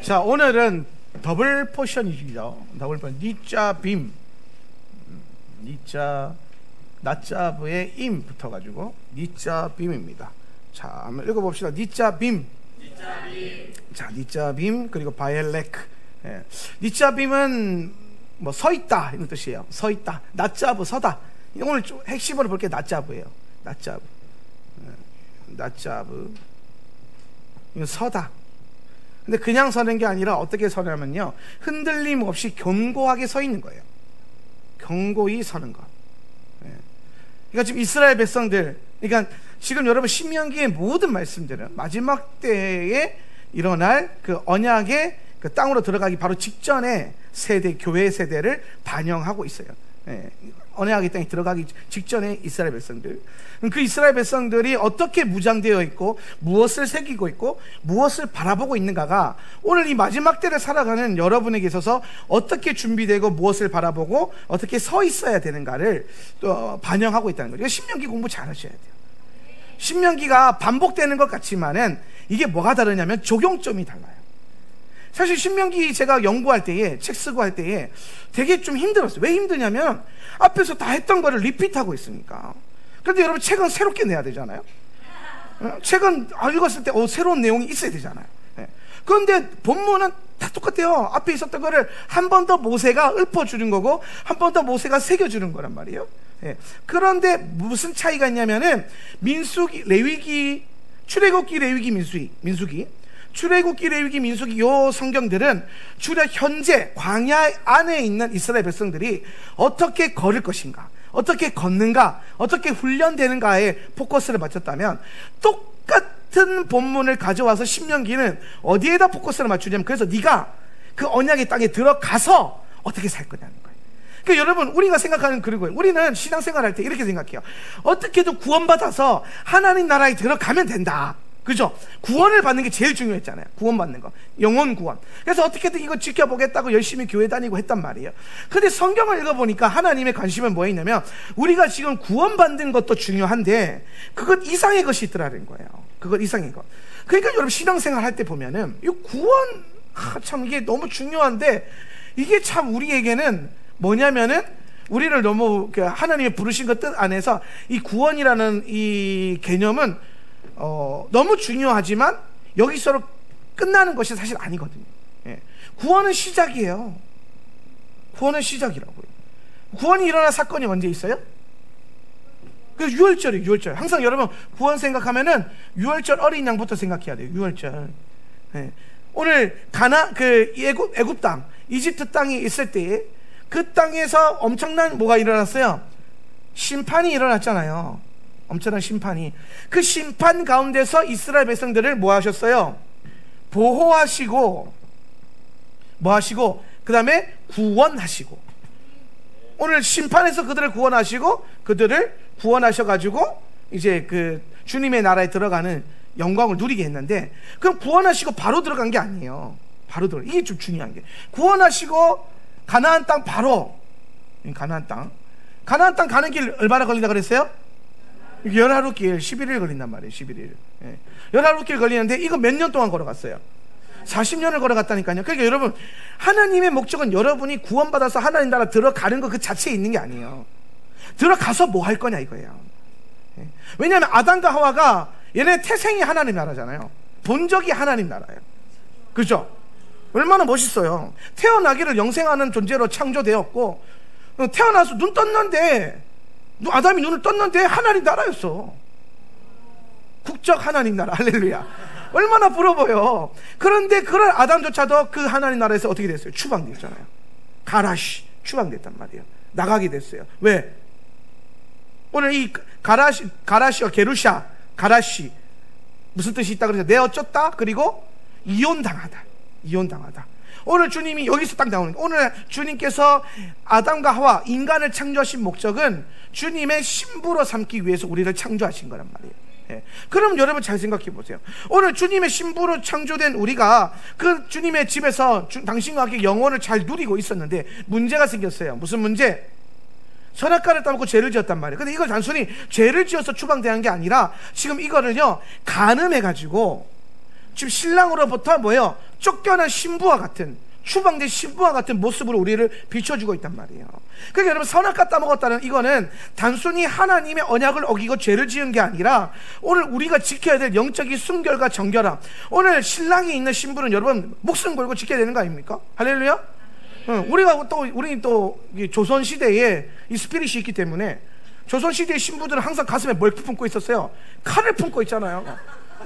자, 오늘은 더블 포션이죠. 더블 포션. 니자빔. 니자 나자브의 임 붙어가지고 니자빔입니다. 자, 한번 읽어봅시다. 니자빔. 자, 니자빔 그리고 바엘레크. 예. 니자빔은 뭐 서있다 이런 뜻이에요. 서있다. 나자브 서다. 오늘 좀 핵심으로 볼 게 나자브예요. 나자브. 예. 나자브. 이건 서다. 근데 그냥 서는 게 아니라 어떻게 서냐면요, 흔들림 없이 견고하게 서 있는 거예요. 견고히 서는 것. 예. 그러니까 지금 이스라엘 백성들, 그러니까 지금 여러분 신명기의 모든 말씀들은 마지막 때에 일어날 그 언약의 그 땅으로 들어가기 바로 직전에 세대, 교회 세대를 반영하고 있어요. 예. 언약의 땅에 들어가기 직전에 이스라엘 백성들, 그 이스라엘 백성들이 어떻게 무장되어 있고 무엇을 새기고 있고 무엇을 바라보고 있는가가 오늘 이 마지막 때를 살아가는 여러분에게 있어서 어떻게 준비되고 무엇을 바라보고 어떻게 서 있어야 되는가를 또 반영하고 있다는 거죠. 신명기 공부 잘 하셔야 돼요. 신명기가 반복되는 것 같지만은 이게 뭐가 다르냐면 적용점이 달라요. 사실 신명기 제가 연구할 때에, 책 쓰고 할 때에 되게 좀 힘들었어요. 왜 힘드냐면 앞에서 다 했던 거를 리피트하고 있으니까. 그런데 여러분 책은 새롭게 내야 되잖아요. 책은 읽었을 때 새로운 내용이 있어야 되잖아요. 그런데 본문은 다 똑같아요. 앞에 있었던 거를 한 번 더 모세가 읊어주는 거고 한 번 더 모세가 새겨주는 거란 말이에요. 그런데 무슨 차이가 있냐면은 민수기, 레위기, 출애굽기, 레위기, 민수기, 출애굽기, 레위기, 민수기 요 성경들은 주로 현재 광야 안에 있는 이스라엘 백성들이 어떻게 걸을 것인가, 어떻게 걷는가, 어떻게 훈련되는가에 포커스를 맞췄다면, 똑같은 본문을 가져와서 신명기는 어디에다 포커스를 맞추냐면, 그래서 네가 그 언약의 땅에 들어가서 어떻게 살 거냐는 거예요. 그러니까 여러분, 우리가 생각하는 그런 거예요. 우리는 신앙생활 할 때 이렇게 생각해요. 어떻게든 구원받아서 하나님 나라에 들어가면 된다. 그죠? 구원을 받는 게 제일 중요했잖아요. 구원받는 거, 영혼 구원. 그래서 어떻게든 이거 지켜보겠다고 열심히 교회 다니고 했단 말이에요. 근데 성경을 읽어보니까 하나님의 관심은 뭐에 있냐면, 우리가 지금 구원받는 것도 중요한데 그것 이상의 것이 있더라는 거예요. 그것 이상의 것. 그러니까 여러분 신앙생활 할 때 보면은 이 구원, 참 이게 너무 중요한데, 이게 참 우리에게는 뭐냐면은, 우리를 너무 하나님의 부르신 것 뜻 안에서 이 구원이라는 이 개념은 너무 중요하지만 여기서로 끝나는 것이 사실 아니거든요. 구원은 시작이에요. 구원은 시작이라고요. 구원이 일어난 사건이 언제 있어요? 그 유월절이에요. 유월절. 항상 여러분 구원 생각하면은 유월절 어린 양부터 생각해야 돼요. 유월절. 오늘 애굽 땅, 이집트 땅이 있을 때 그 땅에서 엄청난 뭐가 일어났어요? 심판이 일어났잖아요. 엄청난 심판이. 그 심판 가운데서 이스라엘 백성들을 뭐 하셨어요? 보호하시고, 뭐 하시고, 그 다음에 구원하시고. 오늘 심판에서 그들을 구원하시고, 그들을 구원하셔가지고 이제 그 주님의 나라에 들어가는 영광을 누리게 했는데, 그럼 구원하시고 바로 들어간 게 아니에요. 바로 들어가. 이게 좀 중요한 게, 구원하시고 가나안 땅 바로, 가나안 땅 가는 길 얼마나 걸린다 그랬어요? 열하루길 11일 걸린단 말이에요. 11일. 열하루길 걸리는데 이거 몇 년 동안 걸어갔어요? 40년을 걸어갔다니까요. 그러니까 여러분, 하나님의 목적은 여러분이 구원받아서 하나님 나라 들어가는 거 그 자체에 있는 게 아니에요. 들어가서 뭐 할 거냐 이거예요. 왜냐하면 아담과 하와가 얘네 태생이 하나님 나라잖아요. 본적이 하나님 나라예요. 그죠? 얼마나 멋있어요. 태어나기를 영생하는 존재로 창조되었고, 태어나서 눈 떴는데, 아담이 눈을 떴는데 하나님 나라였어. 국적 하나님 나라. 할렐루야. 얼마나 부러워요. 그런데 그런 아담조차도 그 하나님 나라에서 어떻게 됐어요? 추방됐잖아요. 가라시, 추방됐단 말이에요. 나가게 됐어요. 왜? 오늘 이 가라시와 게루샤, 가라시 무슨 뜻이 있다 그래서 내어쫓다, 그리고 이혼당하다. 이혼당하다. 오늘 주님이 여기서 딱 나오는 거예요. 오늘 주님께서 아담과 하와, 인간을 창조하신 목적은 주님의 신부로 삼기 위해서 우리를 창조하신 거란 말이에요. 그럼 여러분 잘 생각해 보세요. 오늘 주님의 신부로 창조된 우리가 그 주님의 집에서 당신과 함께 영혼을 잘 누리고 있었는데 문제가 생겼어요. 무슨 문제? 선악과를 따먹고 죄를 지었단 말이에요. 근데 이걸 단순히 죄를 지어서 추방대한 게 아니라 지금 이거를요, 간음해가지고 지금 신랑으로부터 뭐예요? 쫓겨난 신부와 같은, 추방된 신부와 같은 모습으로 우리를 비춰주고 있단 말이에요. 그러니까 여러분, 선악과 따먹었다는 이거는 단순히 하나님의 언약을 어기고 죄를 지은 게 아니라 오늘 우리가 지켜야 될 영적인 순결과 정결함, 오늘 신랑이 있는 신부는 여러분 목숨 걸고 지켜야 되는 거 아닙니까? 할렐루야. 우리 또 조선시대에 이 스피릿이 있기 때문에, 조선시대의 신부들은 항상 가슴에 뭘 품고 있었어요? 칼을 품고 있잖아요.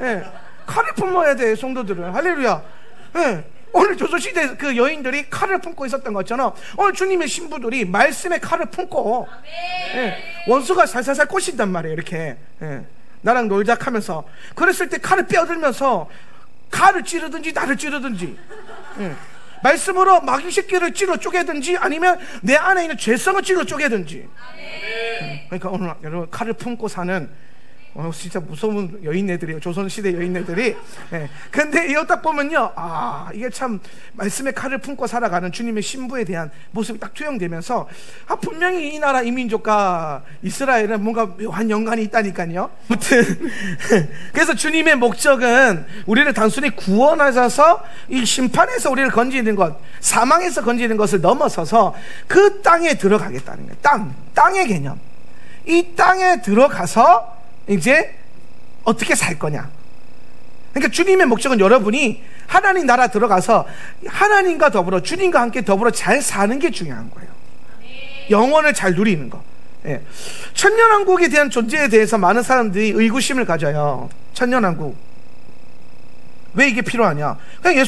예, 칼을 품어야 돼, 성도들은. 할렐루야. 예, 오늘 조선시대 그 여인들이 칼을 품고 있었던 것처럼 오늘 주님의 신부들이 말씀의 칼을 품고, 예, 원수가 살살살 꼬신단 말이에요. 이렇게, 예, 나랑 놀자 하면서. 그랬을 때 칼을 빼어들면서 칼을 찌르든지 나를 찌르든지, 예, 말씀으로 마귀 새끼를 찔러 쪼개든지 아니면 내 안에 있는 죄성을 찔러 쪼개든지. 그러니까 오늘 여러분, 칼을 품고 사는 진짜 무서운 여인네들이에요. 조선시대 여인네들이. 예. 근데 이거 딱 보면요, 이게 참 말씀의 칼을 품고 살아가는 주님의 신부에 대한 모습이 딱 투영되면서, 분명히 이 나라 이민족과 이스라엘은 뭔가 묘한 연관이 있다니까요. 아무튼 그래서 주님의 목적은 우리를 단순히 구원하셔서 이 심판에서 우리를 건지는 것, 사망에서 건지는 것을 넘어서서 그 땅에 들어가겠다는 거예요. 땅의 개념. 이 땅에 들어가서 이제 어떻게 살 거냐. 그러니까 주님의 목적은 여러분이 하나님 나라 들어가서 하나님과 더불어, 주님과 함께 더불어 잘 사는 게 중요한 거예요. 영원을 잘 누리는 거. 예. 천년왕국에 대한 존재에 대해서 많은 사람들이 의구심을 가져요. 천년왕국, 왜 이게 필요하냐. 그냥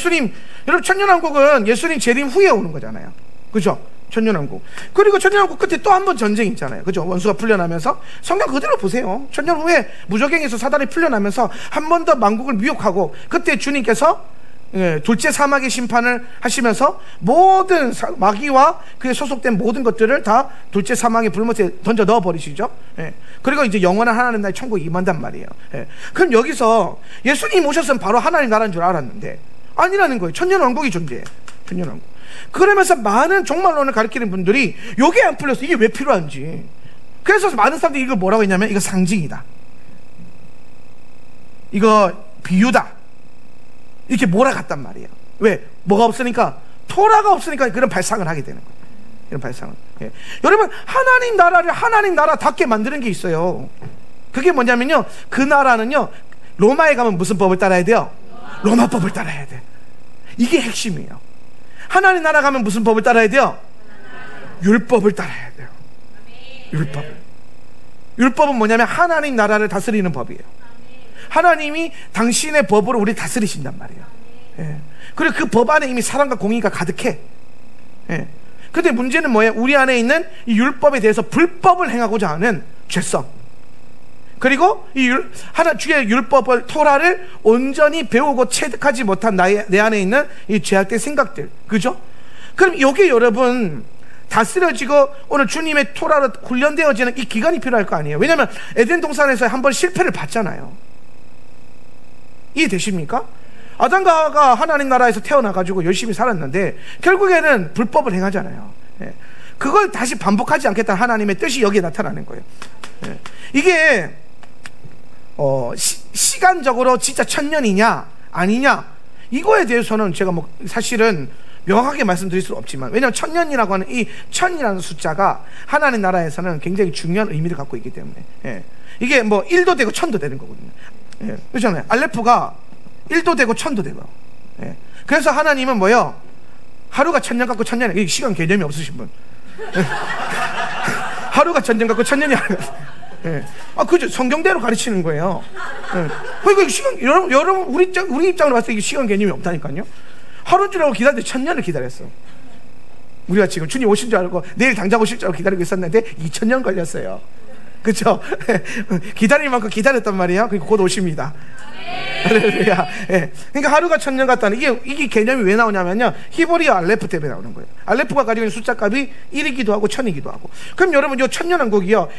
여러분, 천년왕국은 예수님 재림 후에 오는 거잖아요. 그죠? 천년왕국. 그리고 천년왕국 끝에 또 한 번 전쟁이 있잖아요. 그죠? 원수가 풀려나면서, 성경 그대로 보세요. 천년 후에 무저갱에서 사단이 풀려나면서 한 번 더 만국을 미혹하고, 그때 주님께서 둘째 사막의 심판을 하시면서 모든 마귀와 그에 소속된 모든 것들을 다 둘째 사막의 불못에 던져 넣어버리시죠. 그리고 이제 영원한 하나님 나라의 천국에 임한단 말이에요. 그럼 여기서 예수님 오셨으면 바로 하나님 나라인 줄 알았는데 아니라는 거예요. 천년왕국이 존재해요. 천년왕국. 그러면서 많은 종말론을 가리키는 분들이 요게 안 풀려서 이게 왜 필요한지, 그래서 많은 사람들이 이걸 뭐라고 했냐면, 이거 상징이다, 이거 비유다, 이렇게 몰아갔단 말이에요. 왜? 뭐가 없으니까, 토라가 없으니까 그런 발상을 하게 되는 거예요. 이런 발상을. 예. 여러분, 하나님 나라를 하나님 나라답게 만드는 게 있어요. 그게 뭐냐면요, 그 나라는요, 로마에 가면 무슨 법을 따라야 돼요? 로마법을 따라야 돼. 이게 핵심이에요. 하나님 나라 가면 무슨 법을 따라야 돼요? 율법을 따라야 돼요. 율법은 뭐냐면 하나님 나라를 다스리는 법이에요. 하나님이 당신의 법으로 우리 다스리신단 말이에요. 예. 그리고 그 법 안에 이미 사랑과 공의가 가득해. 예. 근데 문제는 뭐예요? 우리 안에 있는 이 율법에 대해서 불법을 행하고자 하는 죄성, 그리고 이 주의 율법을, 토라를 온전히 배우고 체득하지 못한 내 안에 있는 이 죄악된 생각들, 그죠? 그럼 이게 여러분 다스려지고 오늘 주님의 토라로 훈련되어지는 이 기간이 필요할 거 아니에요. 왜냐하면 에덴 동산에서 한번 실패를 봤잖아요. 이해되십니까? 아담과 하와가 하나님 나라에서 태어나가지고 열심히 살았는데 결국에는 불법을 행하잖아요. 예. 그걸 다시 반복하지 않겠다는 하나님의 뜻이 여기에 나타나는 거예요. 예. 이게 시간적으로 진짜 1000년이냐 아니냐, 이거에 대해서는 제가 뭐 사실은 명확하게 말씀드릴 수 없지만, 왜냐하면 1000년이라고 하는 이 1000이라는 숫자가 하나님 나라에서는 굉장히 중요한 의미를 갖고 있기 때문에, 예. 이게 뭐 1도 되고 1000도 되는 거거든요. 예. 그렇잖아요. 알레프가 1도 되고 1000도 되고. 예. 그래서 하나님은 뭐예요? 하루가 1000년 같고 1000년이, 시간 개념이 없으신 분. 예. 하루가 1000년 같고 1000년이 아니라. 예. 그죠? 성경대로 가르치는 거예요. 예. 그러니까 시간, 여러분 우리 입장으로 봤을 때 이게 시간 개념이 없다니까요. 하루 줄 알고 기다렸는데 1000년을 기다렸어. 우리가 지금 주님 오신 줄 알고 내일 당장 오실 줄 알고 기다리고 있었는데 2000년 걸렸어요. 그렇죠? 기다릴 만큼 기다렸단 말이에요. 그리고 곧 오십니다. 할렐루야. 예. 그러니까 하루가 1000년 같다는 이게 개념이 왜 나오냐면요, 히브리어 알레프 때문에 나오는 거예요. 알레프가 가지고 있는 숫자 값이 1이기도 하고 1000이기도 하고. 그럼 여러분, 이 1000년 왕국이요,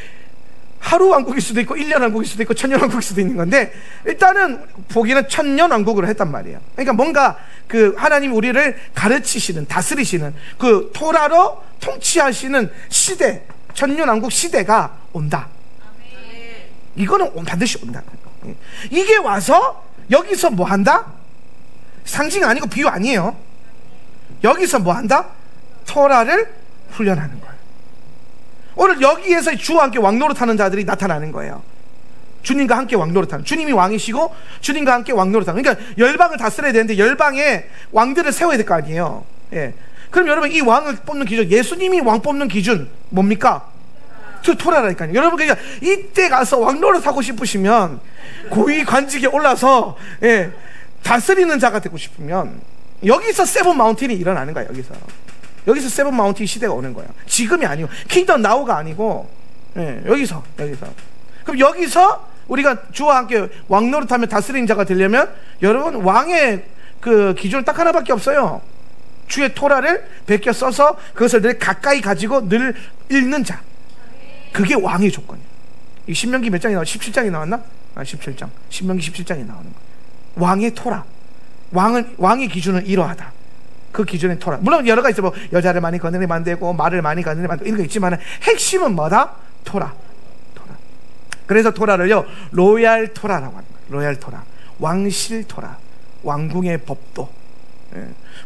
하루 왕국일 수도 있고 1년 왕국일 수도 있고 1000년 왕국일 수도 있는 건데, 일단은 보기는 1000년 왕국으로 했단 말이에요. 그러니까 뭔가 그 하나님 우리를 가르치시는, 다스리시는 그 토라로 통치하시는 시대, 1000년 왕국 시대가 온다. 이거는 반드시 온다. 이게 와서 여기서 뭐 한다? 상징 아니고 비유 아니에요. 여기서 뭐 한다? 토라를 훈련하는 거예요. 오늘 여기에서 주와 함께 왕노릇하는 자들이 나타나는 거예요. 주님과 함께 왕노릇하는, 주님이 왕이시고 주님과 함께 왕노릇하는, 그러니까 열방을 다스려야 되는데 열방에 왕들을 세워야 될 거 아니에요. 예. 그럼 여러분, 이 왕을 뽑는 기준, 예수님이 왕 뽑는 기준 뭡니까? 토라라니까요. 여러분, 그러니까 이때 가서 왕노릇하고 싶으시면, 고위 관직에 올라서 다스리는 자가 되고 싶으면 여기서 세븐 마운틴이 일어나는 거예요. 여기서 세븐 마운틴 시대가 오는 거예요. 지금이 아니고, 킹덤 나우가 아니고, 여기서. 그럼 여기서 우리가 주와 함께 왕노릇하며 다스리는 자가 되려면, 여러분, 왕의 그 기준은 딱 하나밖에 없어요. 주의 토라를 베껴 써서 그것을 늘 가까이 가지고 늘 읽는 자. 그게 왕의 조건이에요. 이 신명기 몇 장이 나왔나? 17장이 나왔나? 17장. 신명기 17장이 나오는 거예요. 왕의 토라. 왕의 기준은 이러하다. 그 기준의 토라. 물론 여러 가지 있어. 뭐 여자를 많이 거느리면 안 되고, 말을 많이 거느리면 안 되고, 이런 거 있지만 핵심은 뭐다? 토라. 그래서 토라를요, 로얄 토라라고 하는 거예요. 로얄 토라. 왕실 토라. 왕궁의 법도.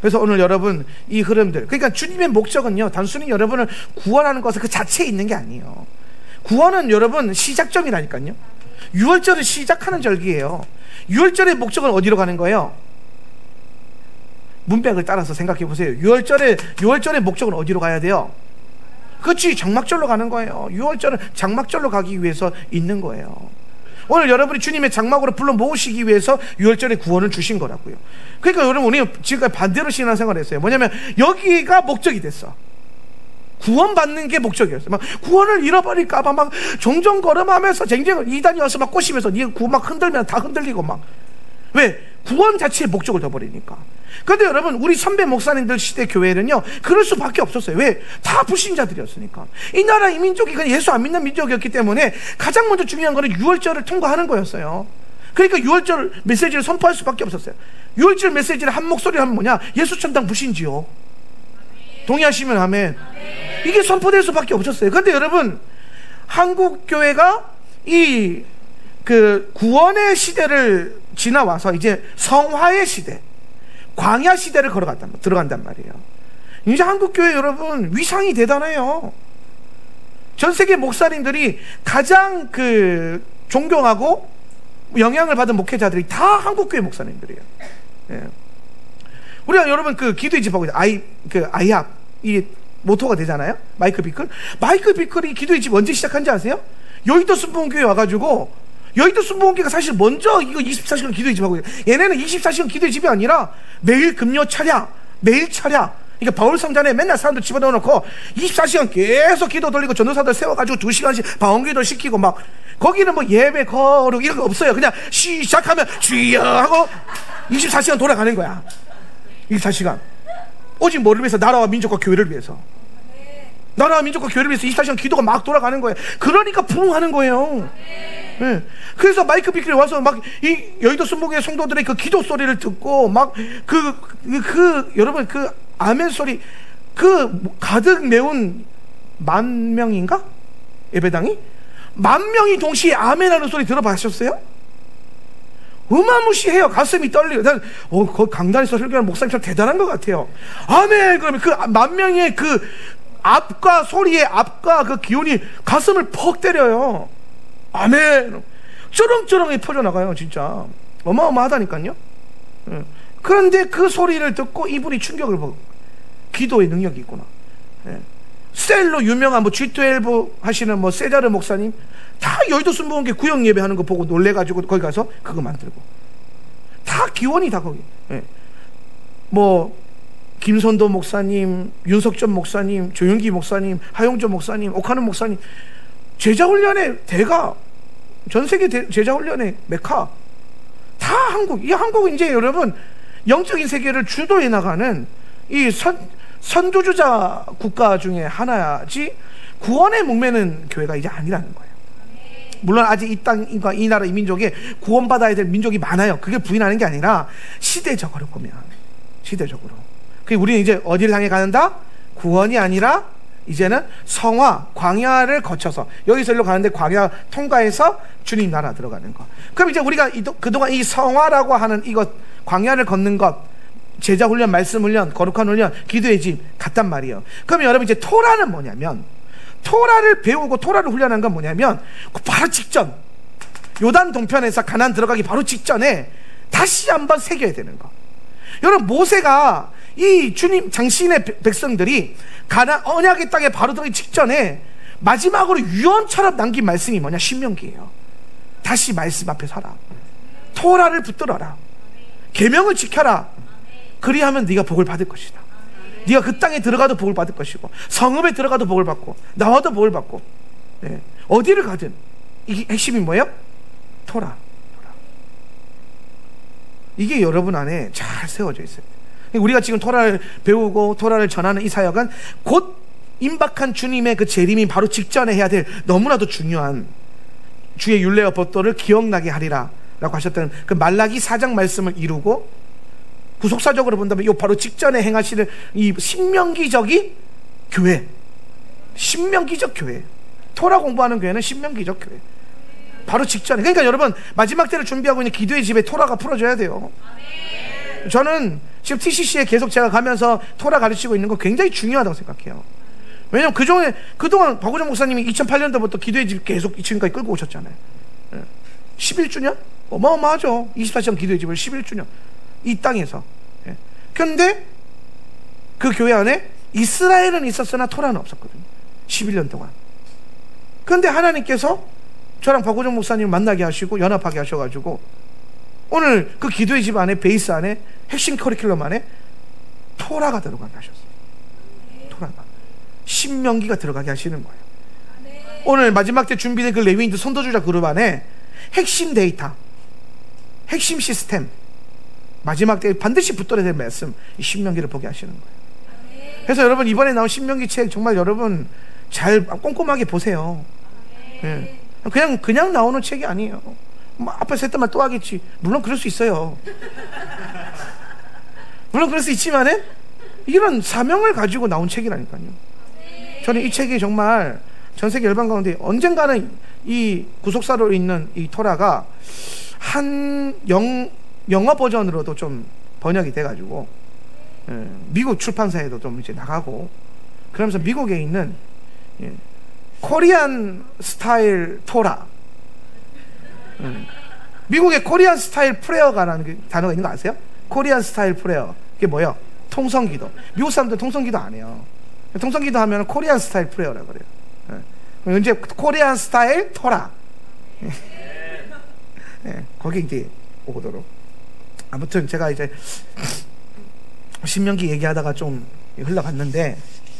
그래서 오늘 여러분, 이 흐름들, 그러니까 주님의 목적은요, 단순히 여러분을 구원하는 것은 그 자체에 있는 게 아니에요. 구원은 여러분 시작점이라니까요. 유월절을 시작하는 절기예요. 유월절의 목적은 어디로 가는 거예요? 문맥을 따라서 생각해 보세요. 유월절의 목적은 어디로 가야 돼요? 그렇지, 장막절로 가는 거예요. 유월절은 장막절로 가기 위해서 있는 거예요. 오늘 여러분이 주님의 장막으로 불러 모으시기 위해서 유월절에 구원을 주신 거라고요. 그러니까 여러분, 우리는 지금까지 반대로 신앙생활을 했어요. 뭐냐면 여기가 목적이 됐어. 구원받는 게 목적이었어요. 막 구원을 잃어버릴까봐 막 종종 걸음하면서 쟁쟁을 이단이 와서 막 꼬시면서 니 구원 막 흔들면 다 흔들리고 막. 왜? 구원 자체의 목적을 둬버리니까. 그런데 여러분, 우리 선배 목사님들 시대 교회는요, 그럴 수밖에 없었어요. 왜? 다 불신자들이었으니까. 이 나라 이 민족이 그냥 예수 안 믿는 민족이었기 때문에 가장 먼저 중요한 거는 유월절을 통과하는 거였어요. 그러니까 유월절 메시지를 선포할 수밖에 없었어요. 유월절 메시지를 한 목소리로 하면 뭐냐? 예수 천당 불신지요. 동의하시면 아멘. 이게 선포될 수밖에 없었어요. 그런데 여러분, 한국 교회가 이 그 구원의 시대를 지나와서 이제 성화의 시대, 광야 시대를 들어간단 말이에요. 이제 한국 교회 여러분 위상이 대단해요. 전 세계 목사님들이 가장 그 존경하고 영향을 받은 목회자들이 다 한국 교회 목사님들이에요. 예. 우리가 여러분 그 기도의 집하고 아이합 이 모토가 되잖아요. 마이클 비클이 기도의 집 언제 시작한지 아세요? 여의도 순복음교회 와가지고, 여의도 순복음교회가 사실 먼저 이거 24시간 기도의 집하고, 얘네는 24시간 기도의 집이 아니라 매일 금요 차량, 매일 차량. 그러니까 바울 성전에 맨날 사람들 집어넣어 놓고 24시간 계속 기도 돌리고 전도사들 세워가지고 2시간씩 방언기도 시키고 막, 거기는 뭐 예배 거르고 이런 거 없어요. 그냥 시작하면 주여 하고 24시간 돌아가는 거야. 24시간. 오직 뭐를 위해서? 나라와 민족과 교회를 위해서. 나라와 민족과 교회를 위해서 24시간 기도가 막 돌아가는 거예요. 그러니까 부흥하는 거예요. 네. 그래서 마이크 비클이 와서 막 이 여의도 순복음교회 성도들의 그 기도 소리를 듣고 막 여러분 그 아멘 소리, 그 가득 메운 10,000명인가? 예배당이? 10,000명이 동시에 아멘하는 소리 들어보셨어요? 어마무시해요. 가슴이 떨리고. 그 강단에서 설교하는 목사님처럼 대단한 것 같아요. 아멘! 그러면 그 10,000명의 그 압과 소리의 압과 그 기운이 가슴을 퍽 때려요. 아멘! 쩌렁쩌렁이 퍼져나가요. 진짜 어마어마하다니까요. 그런데 그 소리를 듣고 이분이 충격을 보고, 기도의 능력이 있구나. 셀로 유명한 뭐 G12 하시는 뭐 세자르 목사님 다 여의도 순복음교회 구역 예배하는 거 보고 놀래가지고 거기 가서 그거 만들고, 다 기원이 다 거기. 뭐 김선도 목사님, 윤석전 목사님, 조윤기 목사님, 하용조 목사님, 오카는 목사님, 제자훈련의 대가, 전세계 제자훈련의 메카, 다 한국. 이 한국은 이제 여러분 영적인 세계를 주도해 나가는 이 선두주자 국가 중에 하나지, 구원에 목매는 교회가 이제 아니라는 거예요. 물론 아직 이 땅과 이 나라 이 민족에 구원받아야 될 민족이 많아요. 그게 부인하는 게 아니라 시대적으로 보면, 시대적으로 우리는 이제 어디를 향해 가는다? 구원이 아니라 이제는 성화, 광야를 거쳐서 여기서 일로 가는데 광야 통과해서 주님 나라 들어가는 거. 그럼 이제 우리가 그동안 이 성화라고 하는 이것, 광야를 걷는 것, 제자 훈련, 말씀 훈련, 거룩한 훈련, 기도의 집 같단 말이에요. 그러면 여러분 이제 토라는 뭐냐면, 토라를 배우고 토라를 훈련하는 건 뭐냐면 바로 직전, 요단 동편에서 가나안 들어가기 바로 직전에 다시 한번 새겨야 되는 거. 여러분 모세가 이 주님 당신의 백성들이 가나안 언약의 땅에 바로 들어가기 직전에 마지막으로 유언처럼 남긴 말씀이 뭐냐? 신명기예요. 다시 말씀 앞에 서라. 토라를 붙들어라. 계명을 지켜라. 그리하면 네가 복을 받을 것이다. 네가 그 땅에 들어가도 복을 받을 것이고, 성읍에 들어가도 복을 받고, 나와도 복을 받고, 네. 어디를 가든 이게 핵심이 뭐예요? 토라. 이게 여러분 안에 잘 세워져 있어요. 우리가 지금 토라를 배우고 토라를 전하는 이 사역은 곧 임박한 주님의 그 재림이 바로 직전에 해야 될 너무나도 중요한 주의 율례와 법도를 기억나게 하리라 라고 하셨던 그 말라기 4장 말씀을 이루고, 구속사적으로 본다면 이 바로 직전에 행하시는 이 신명기적인 교회, 신명기적 교회, 토라 공부하는 교회는 신명기적 교회, 바로 직전에. 그러니까 여러분 마지막 때를 준비하고 있는 기도의 집에 토라가 풀어져야 돼요. 저는 지금 TCC에 계속 제가 가면서 토라 가르치고 있는 거 굉장히 중요하다고 생각해요. 왜냐면 그동안 박우정 목사님이 2008년도부터 기도의 집 계속 지금까지 끌고 오셨잖아요. 11주년? 어마어마하죠. 24시간 기도의 집을 11주년 이 땅에서. 그런데 그 교회 안에 이스라엘은 있었으나 토라는 없었거든요. 11년 동안. 그런데 하나님께서 저랑 박우정 목사님 만나게 하시고 연합하게 하셔가지고 오늘 그 기도의 집 안에, 베이스 안에, 핵심 커리큘럼 안에 토라가 들어가게 하셨어요. 토라가, 신명기가 들어가게 하시는 거예요. 오늘 마지막 때 준비된 그 레위인들 선도주자 그룹 안에 핵심 데이터, 핵심 시스템, 마지막 때 반드시 붙들어야 될 말씀, 이 신명기를 보게 하시는 거예요. 그래서 여러분 이번에 나온 신명기 책 정말 여러분 잘 꼼꼼하게 보세요. 예. 그냥 나오는 책이 아니에요. 앞에 셋 때만 또 하겠지. 물론 그럴 수 있어요. 물론 그럴 수 있지만은 이런 사명을 가지고 나온 책이라니까요. 저는 이 책이 정말 전 세계 열방 가운데 언젠가는 이 구속사로 있는 이 토라가 한 영어 버전으로도 좀 번역이 돼가지고 미국 출판사에도 좀 이제 나가고, 그러면서 미국에 있는 코리안 스타일 토라, 미국에 코리안 스타일 프레어가라는 그 단어가 있는 거 아세요? 코리안 스타일 프레어, 그게 뭐예요? 통성기도. 미국 사람들은 통성기도 안 해요. 통성기도 하면 코리안 스타일 프레어라고 그래요. 이제 코리안 스타일 토라. 거기 이제 오도록. 아무튼 제가 이제 신명기 얘기하다가 좀 흘러갔는데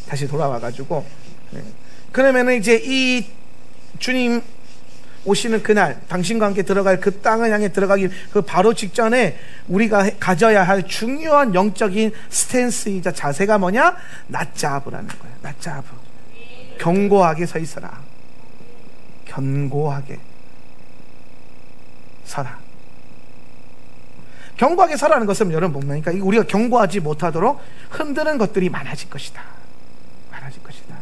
다시 돌아와가지고, 그러면은 이제 이 주님 오시는 그날, 당신과 함께 들어갈 그 땅을 향해 들어가기 그 바로 직전에 우리가 가져야 할 중요한 영적인 스탠스이자 자세가 뭐냐? 낮잡으라는 거예요. 낮잡으. 견고하게 서 있어라. 견고하게 서라. 견고하게 서라는 것은 여러분 뭡니까? 우리가 견고하지 못하도록 흔드는 것들이 많아질 것이다. 많아질 것이다.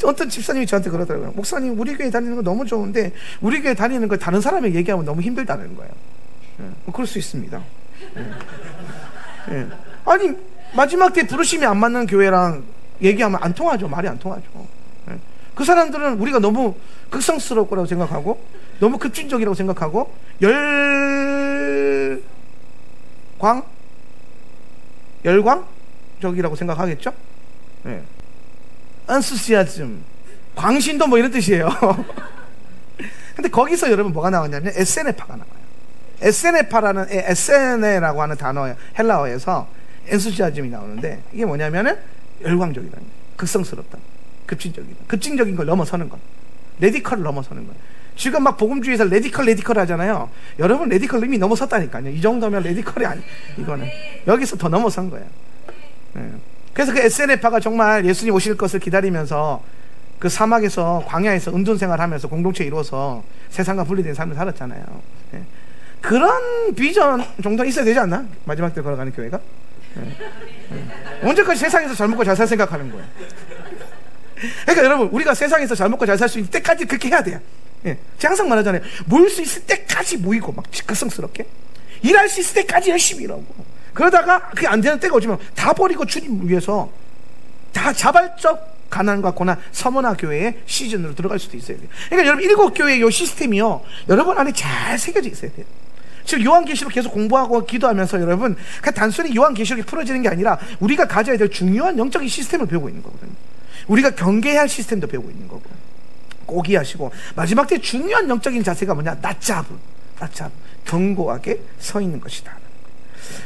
어떤 집사님이 저한테 그러더라고요. 목사님, 우리 교회 다니는 거 너무 좋은데 우리 교회 다니는 거 다른 사람에게 얘기하면 너무 힘들다는 거예요. 그럴 수 있습니다. 아니 마지막 때 부르심이 안 맞는 교회랑 얘기하면 안 통하죠. 말이 안 통하죠. 그 사람들은 우리가 너무 극성스러울 거라고 생각하고, 너무 급진적이라고 생각하고, 열광적이라고 생각하겠죠. 엔투시아즘, 광신도 뭐 이런 뜻이에요. 근데 거기서 여러분 뭐가 나왔냐면 에세네파가 나와요. 에세네파라는, 에세네라고 하는 단어, 헬라어에서 엔투시아즘이 나오는데, 이게 뭐냐면은 열광적이다, 극성스럽다, 급진적인 걸 넘어서는 것, 레디컬을 넘어서는 것. 지금 막 복음주의에서 레디컬 하잖아요. 여러분 레디컬 이미 넘어섰다니까요. 이 정도면 레디컬이 아니, 이거는 여기서 더 넘어선 거예요. 그래서 그 SNF가 정말 예수님 오실 것을 기다리면서 그 사막에서, 광야에서 은둔생활하면서 공동체 이루어서 세상과 분리된 삶을 살았잖아요. 그런 비전 정도 있어야 되지 않나? 마지막 때 걸어가는 교회가. 언제까지 세상에서 잘 먹고 잘 살 생각하는 거예요? 그러니까 여러분, 우리가 세상에서 잘 먹고 잘 살 수 있을 때까지 그렇게 해야 돼요. 제가 항상 말하잖아요. 모일 수 있을 때까지 모이고 막 극성스럽게. 일할 수 있을 때까지 열심히 일하고, 그러다가 그게 안 되는 때가 오지만 다 버리고 주님 위해서 다 자발적 가난과 고난, 서머나 교회의 시즌으로 들어갈 수도 있어야 돼요. 그러니까 여러분, 일곱 교회의 요 시스템이요, 여러분 안에 잘 새겨져 있어야 돼요. 지금 요한계시록 계속 공부하고 기도하면서 여러분, 그냥 단순히 요한계시록이 풀어지는 게 아니라 우리가 가져야 될 중요한 영적인 시스템을 배우고 있는 거거든요. 우리가 경계해야 할 시스템도 배우고 있는 거고. 꼭 이해하시고, 마지막 때 중요한 영적인 자세가 뭐냐? 낮잡음, 견고하게 서 있는 것이다.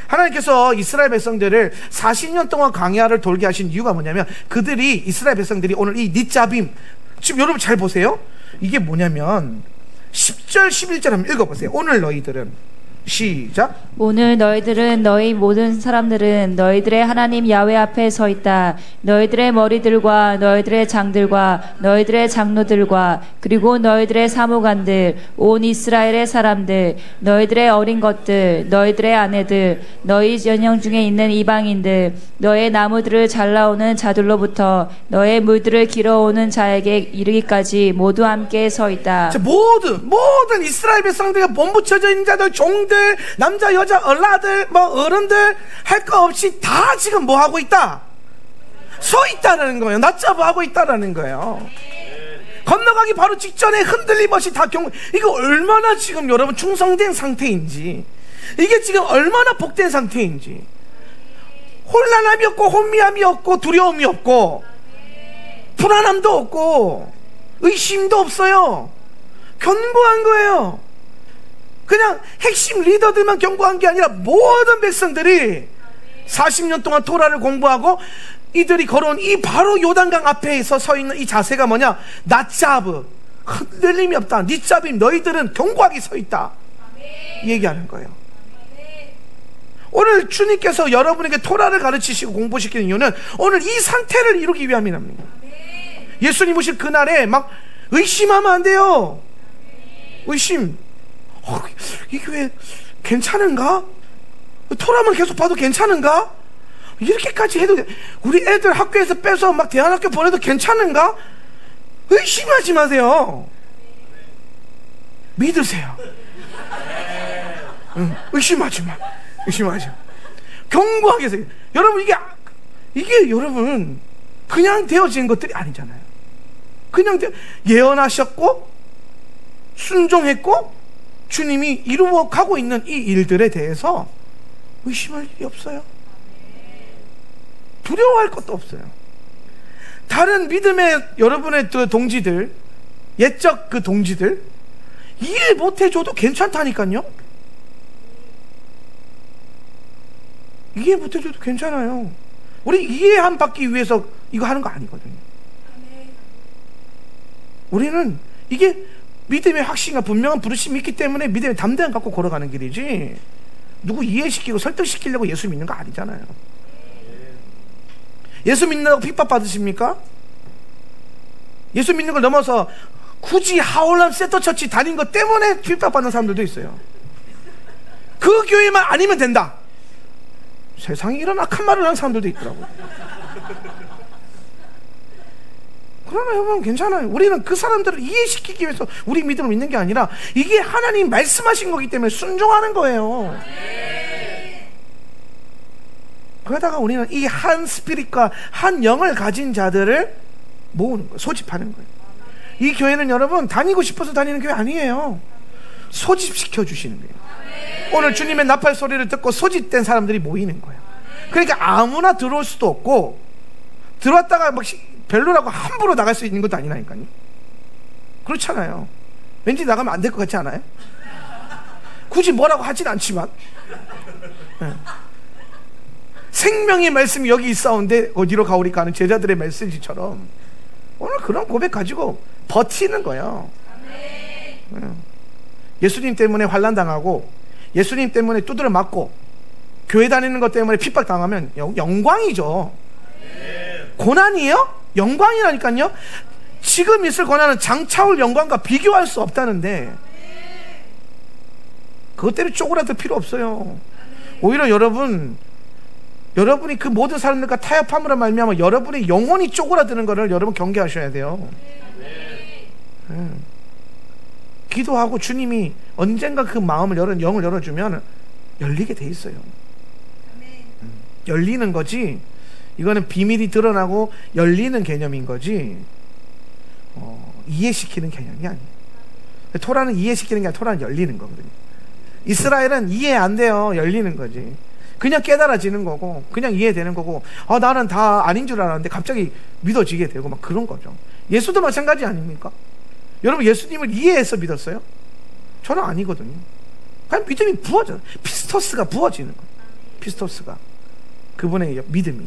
하나님께서 이스라엘 백성들을 40년 동안 광야를 돌게 하신 이유가 뭐냐면, 그들이, 이스라엘 백성들이 오늘 이 닛자빔, 지금 여러분 잘 보세요. 이게 뭐냐면 10절 11절 한번 읽어보세요. 오늘 너희들은, 시작. 오늘 너희들은, 너희 모든 사람들은 너희들의 하나님 야훼 앞에 서 있다. 너희들의 머리들과 너희들의 장들과 너희들의 장로들과 그리고 너희들의 사무관들, 온 이스라엘의 사람들, 너희들의 어린 것들, 너희들의 아내들, 너희 전영 중에 있는 이방인들, 너의 나무들을 잘라오는 자들로부터 너의 물들을 길어오는 자에게 이르기까지 모두 함께 서 있다. 자, 모든 이스라엘 백성들과 몸붙여져 있는 자들, 종들, 남자 여자 얼라들 뭐 어른들 할 거 없이 다 지금 뭐 하고 있다? 서 있다라는 거예요. 낮잡아 하고 있다라는 거예요. 건너가기 바로 직전에 흔들림 없이 다 이거 얼마나 지금 여러분 충성된 상태인지, 이게 지금 얼마나 복된 상태인지, 혼란함이 없고 혼미함이 없고 두려움이 없고 불안함도 없고 의심도 없어요. 견고한 거예요. 그냥 핵심 리더들만 견고한 게 아니라 모든 백성들이 40년 동안 토라를 공부하고 이들이 걸어온 이 바로 요단강 앞에서 서 있는 이 자세가 뭐냐? 낮잡음, 흔들림이 없다. 닛잡임, 너희들은 견고하게 서 있다. 얘기하는 거예요. 오늘 주님께서 여러분에게 토라를 가르치시고 공부시키는 이유는 오늘 이 상태를 이루기 위함이랍니다. 예수님 오실 그날에 막 의심하면 안 돼요. 의심. 이 교회 괜찮은가? 토라만 계속 봐도 괜찮은가? 이렇게까지 해도 우리 애들 학교에서 빼서 막 대안학교 보내도 괜찮은가? 의심하지 마세요. 믿으세요. 의심하지 마. 견고하게 해서. 여러분, 이게 여러분 그냥 되어진 것들이 아니잖아요. 그냥 예언하셨고 순종했고 주님이 이루어 가고 있는 이 일들에 대해서 의심할 일이 없어요. 두려워할 것도 없어요. 다른 믿음의 여러분의 그 동지들, 옛적 그 동지들 이해 못해줘도 괜찮다니까요. 이해 못해줘도 괜찮아요. 우리 이해 안 받기 위해서 이거 하는 거 아니거든요. 우리는 이게 믿음의 확신과 분명한 부르심이 있기 때문에 믿음의 담대함 갖고 걸어가는 길이지, 누구 이해시키고 설득시키려고 예수 믿는 거 아니잖아요. 예수 믿는다고 핍박 받으십니까? 예수 믿는 걸 넘어서 굳이 하울람 세터처치 다닌 것 때문에 핍박 받는 사람들도 있어요. 그 교회만 아니면 된다. 세상에 이런 악한 말을 하는 사람들도 있더라고요. 그러나 여러분 괜찮아요. 우리는 그 사람들을 이해시키기 위해서 우리 믿음을 믿는 게 아니라 이게 하나님 말씀하신 거기 때문에 순종하는 거예요. 그러다가 우리는 이 한 스피릿과 한 영을 가진 자들을 모으는 거예요. 소집하는 거예요. 이 교회는 여러분 다니고 싶어서 다니는 교회 아니에요. 소집시켜 주시는 거예요. 오늘 주님의 나팔 소리를 듣고 소집된 사람들이 모이는 거예요. 그러니까 아무나 들어올 수도 없고, 들어왔다가 막 별로라고 함부로 나갈 수 있는 것도 아니라니까요. 그렇잖아요. 왠지 나가면 안 될 것 같지 않아요? 굳이 뭐라고 하진 않지만, 네. 생명의 말씀이 여기 있사온데 어디로 가오리까 하는 제자들의 메시지처럼 오늘 그런 고백 가지고 버티는 거예요. 네. 예수님 때문에 환난 당하고 예수님 때문에 두드려 맞고 교회 다니는 것 때문에 핍박 당하면 영광이죠. 고난이에요? 영광이라니까요. 지금 있을 고난은 장차올 영광과 비교할 수 없다는데 그것 때문에 쪼그라들 필요 없어요. 오히려 여러분이 그 모든 사람들과 타협함으로 말미암아 여러분의 영혼이 쪼그라드는 것을 여러분 경계하셔야 돼요. 기도하고 주님이 언젠가 그 마음을 영을 열어주면 열리게 돼 있어요. 열리는 거지, 이거는 비밀이 드러나고 열리는 개념인 거지 이해시키는 개념이 아니에요. 토라는 이해시키는 게 아니라 토라는 열리는 거거든요. 이스라엘은 이해 안 돼요. 열리는 거지. 그냥 깨달아지는 거고, 그냥 이해되는 거고, 나는 다 아닌 줄 알았는데 갑자기 믿어지게 되고 막 그런 거죠. 예수도 마찬가지 아닙니까? 여러분, 예수님을 이해해서 믿었어요? 저는 아니거든요. 그냥 믿음이 부어져요. 피스토스가 부어지는 거예요. 피스토스가, 그분의 믿음이.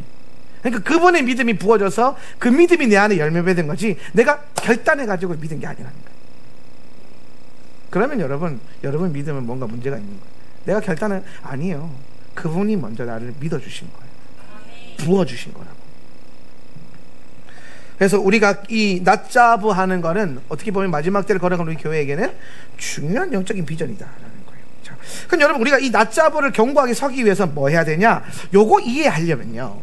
그러니까 그분의 믿음이 부어져서 그 믿음이 내 안에 열매 맺은 거지, 내가 결단해가지고 믿은 게 아니라는 거예요. 그러면 여러분 믿음은 뭔가 문제가 있는 거예요. 내가 결단은 아니에요. 그분이 먼저 나를 믿어주신 거예요. 부어주신 거라고. 그래서 우리가 이 낫자브 하는 거는 어떻게 보면 마지막 때를 걸어가는 우리 교회에게는 중요한 영적인 비전이다라는 거예요. 자, 그럼 여러분, 우리가 이 낫자브를 견고하게 서기 위해서 뭐 해야 되냐? 요걸 이해하려면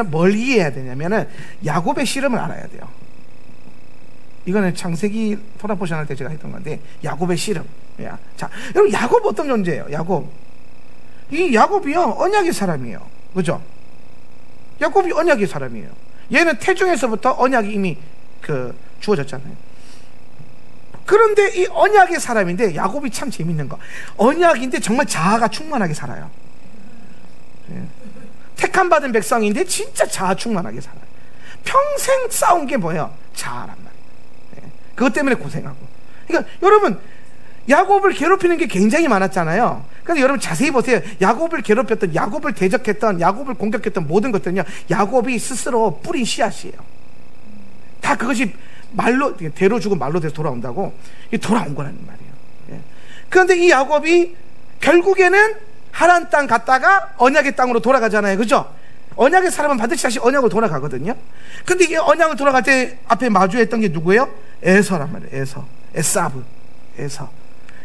뭘 이해해야 되냐면은 야곱의 씨름을 알아야 돼요. 이거는 창세기 토라포션 할 때 제가 했던 건데, 야곱의 씨름. 자, 여러분, 야곱 어떤 존재예요? 이 야곱이요, 언약의 사람이에요. 그죠? 야곱이 언약의 사람이에요. 얘는 태중에서부터 언약이 이미 주어졌잖아요. 그런데 이 언약의 사람인데, 야곱이 참 재밌는 거, 언약인데 정말 자아가 충만하게 살아요. 택함 받은 백성인데 진짜 자아 충만하게 살아요. 평생 싸운 게 뭐예요? 자아란 말이에요. 그것 때문에 고생하고. 그러니까 여러분, 야곱을 괴롭히는 게 굉장히 많았잖아요. 그런데 여러분 자세히 보세요. 야곱을 괴롭혔던, 야곱을 대적했던, 야곱을 공격했던 모든 것들은요, 야곱이 스스로 뿌린 씨앗이에요. 다 그것이 말로, 대로 주고 말로 돼서 돌아온다고, 돌아온 거라는 말이에요. 그런데 이 야곱이 결국에는 하란 땅 갔다가 언약의 땅으로 돌아가잖아요. 그죠? 언약의 사람은 반드시 다시 언약으로 돌아가거든요. 근데 이 언약을 돌아갈 때 앞에 마주했던 게 누구예요? 에서란 말이에요.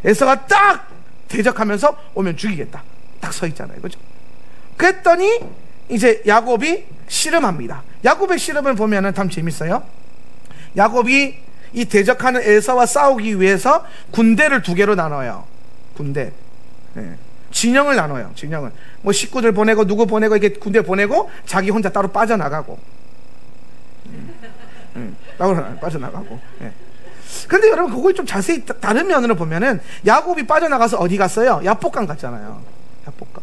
에서가 딱 대적하면서 오면 죽이겠다, 딱 서 있잖아요. 그죠? 그랬더니 이제 야곱이 씨름합니다. 야곱의 씨름을 보면은 참 재밌어요. 야곱이 이 대적하는 에서와 싸우기 위해서 군대를 2개로 나눠요. 군대. 진영을 나눠요. 진영을. 뭐 식구들 보내고 누구 보내고 이렇게 군대 보내고, 자기 혼자 따로 빠져나가고. 빠져나가고. 근데 여러분, 그걸 좀 자세히 다른 면으로 보면은, 야곱이 빠져나가서 어디 갔어요? 야복강 갔잖아요. 야복강.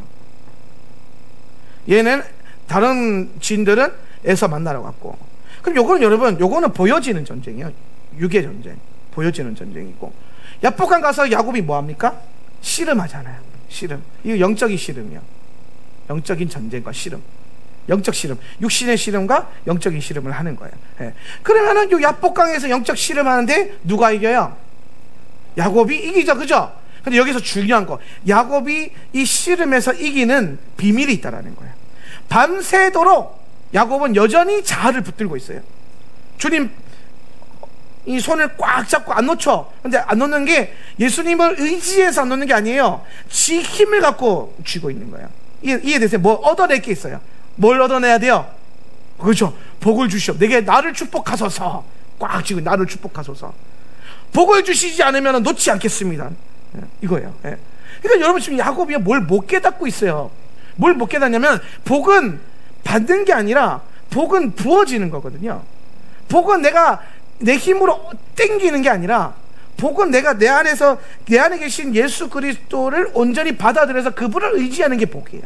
얘는, 다른 진들은 에서 만나러 갔고. 그럼 요거는 여러분, 요거는 보여지는 전쟁이에요. 육의 전쟁. 보여지는 전쟁이고. 야복강 가서 야곱이 뭐합니까? 씨름하잖아요. 씨름. 이거 영적인 씨름이요. 영적인 전쟁과 씨름. 영적 씨름, 육신의 씨름과 영적인 씨름을 하는 거예요. 그러면은 요 야복강에서 영적 씨름하는데 누가 이겨요? 야곱이 이기죠. 그죠? 근데 여기서 중요한 거, 야곱이 이 씨름에서 이기는 비밀이 있다라는 거예요. 밤새도록 야곱은 여전히 자아를 붙들고 있어요. 주님 이 손을 꽉 잡고 안 놓쳐. 근데 안 놓는 게 예수님을 의지해서 안 놓는 게 아니에요. 지 힘을 갖고 쥐고 있는 거예요. 이해되세요? 뭐 얻어낼 게 있어요. 뭘 얻어내야 돼요? 그렇죠. 복을 주시오. 내게 나를 축복하소서. 꽉 쥐고 나를 축복하소서. 복을 주시지 않으면 놓지 않겠습니다. 이거예요. 그러니까 여러분, 지금 야곱이 뭘 못 깨닫고 있어요. 뭘 못 깨닫냐면, 복은 받는 게 아니라 복은 부어지는 거거든요. 복은 내가 내 힘으로 땡기는 게 아니라, 복은 내가 내 안에 계신 예수 그리스도를 온전히 받아들여서 그분을 의지하는 게 복이에요.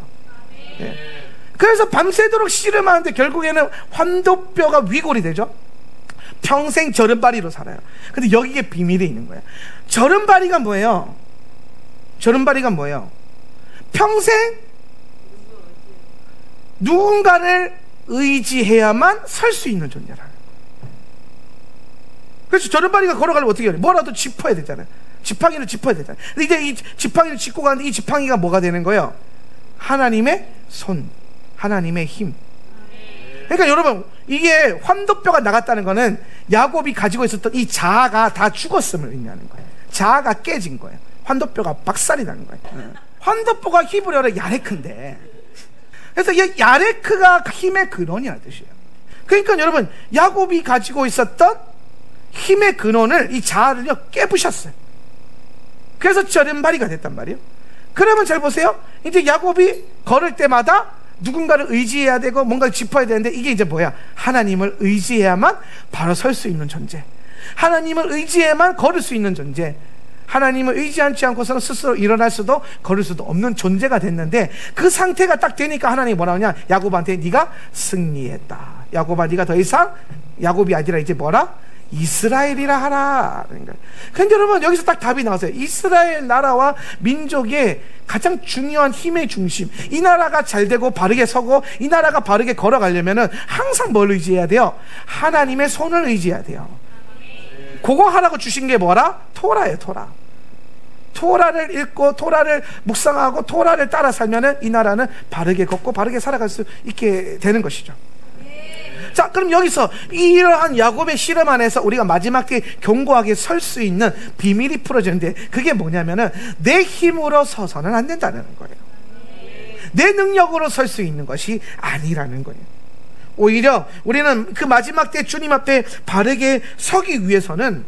그래서 밤새도록 씨름하는데 결국에는 환도뼈가 위골이 되죠. 평생 저른바리로 살아요. 근데 여기에 비밀이 있는 거예요. 저른바리가 뭐예요? 평생 누군가를 의지해야만 설 수 있는 존재라는 거예요. 그래서 저른바리가 걸어가려면 어떻게 해요? 뭐라도 짚어야 되잖아요. 지팡이를 짚어야 되잖아요. 근데 이제 이 지팡이를 짚고 가는데, 이 지팡이가 뭐가 되는 거예요? 하나님의 손, 하나님의 힘. 그러니까 여러분, 이게 환도뼈가 나갔다는 거는 야곱이 가지고 있었던 이 자아가 다 죽었음을 의미하는 거예요. 자아가 깨진 거예요. 환도뼈가 박살이 나는 거예요. 환도뼈가 히브리어로 야레크인데, 그래서 이 야레크가 힘의 근원이라는 뜻이에요. 그러니까 여러분, 야곱이 가지고 있었던 힘의 근원을, 이 자아를요 깨부셨어요. 그래서 저른바리가 됐단 말이에요. 그러면 잘 보세요. 이제 야곱이 걸을 때마다 누군가를 의지해야 되고 뭔가를 짚어야 되는데, 이게 이제 뭐야? 하나님을 의지해야만 바로 설 수 있는 존재, 하나님을 의지해야만 걸을 수 있는 존재, 하나님을 의지하지 않고서는 스스로 일어날 수도 걸을 수도 없는 존재가 됐는데, 그 상태가 딱 되니까 하나님이 뭐라 하냐? 야곱한테 네가 승리했다. 야곱아, 네가 더 이상 야곱이 아니라 이제 뭐라? 이스라엘이라 하라. 그런데 여러분, 여기서 딱 답이 나왔어요. 이스라엘 나라와 민족의 가장 중요한 힘의 중심, 이 나라가 잘 되고 바르게 서고 이 나라가 바르게 걸어가려면은 항상 뭘 의지해야 돼요? 하나님의 손을 의지해야 돼요. 그거 하라고 주신 게 뭐라? 토라예요. 토라를 읽고 토라를 묵상하고 토라를 따라 살면은 이 나라는 바르게 걷고 바르게 살아갈 수 있게 되는 것이죠. 자, 그럼 여기서 이러한 야곱의 실험 안에서 우리가 마지막 때 견고하게 설 수 있는 비밀이 풀어지는데, 그게 뭐냐면은 내 힘으로 서서는 안 된다는 거예요. 내 능력으로 설 수 있는 것이 아니라는 거예요. 오히려 우리는 그 마지막 때 주님 앞에 바르게 서기 위해서는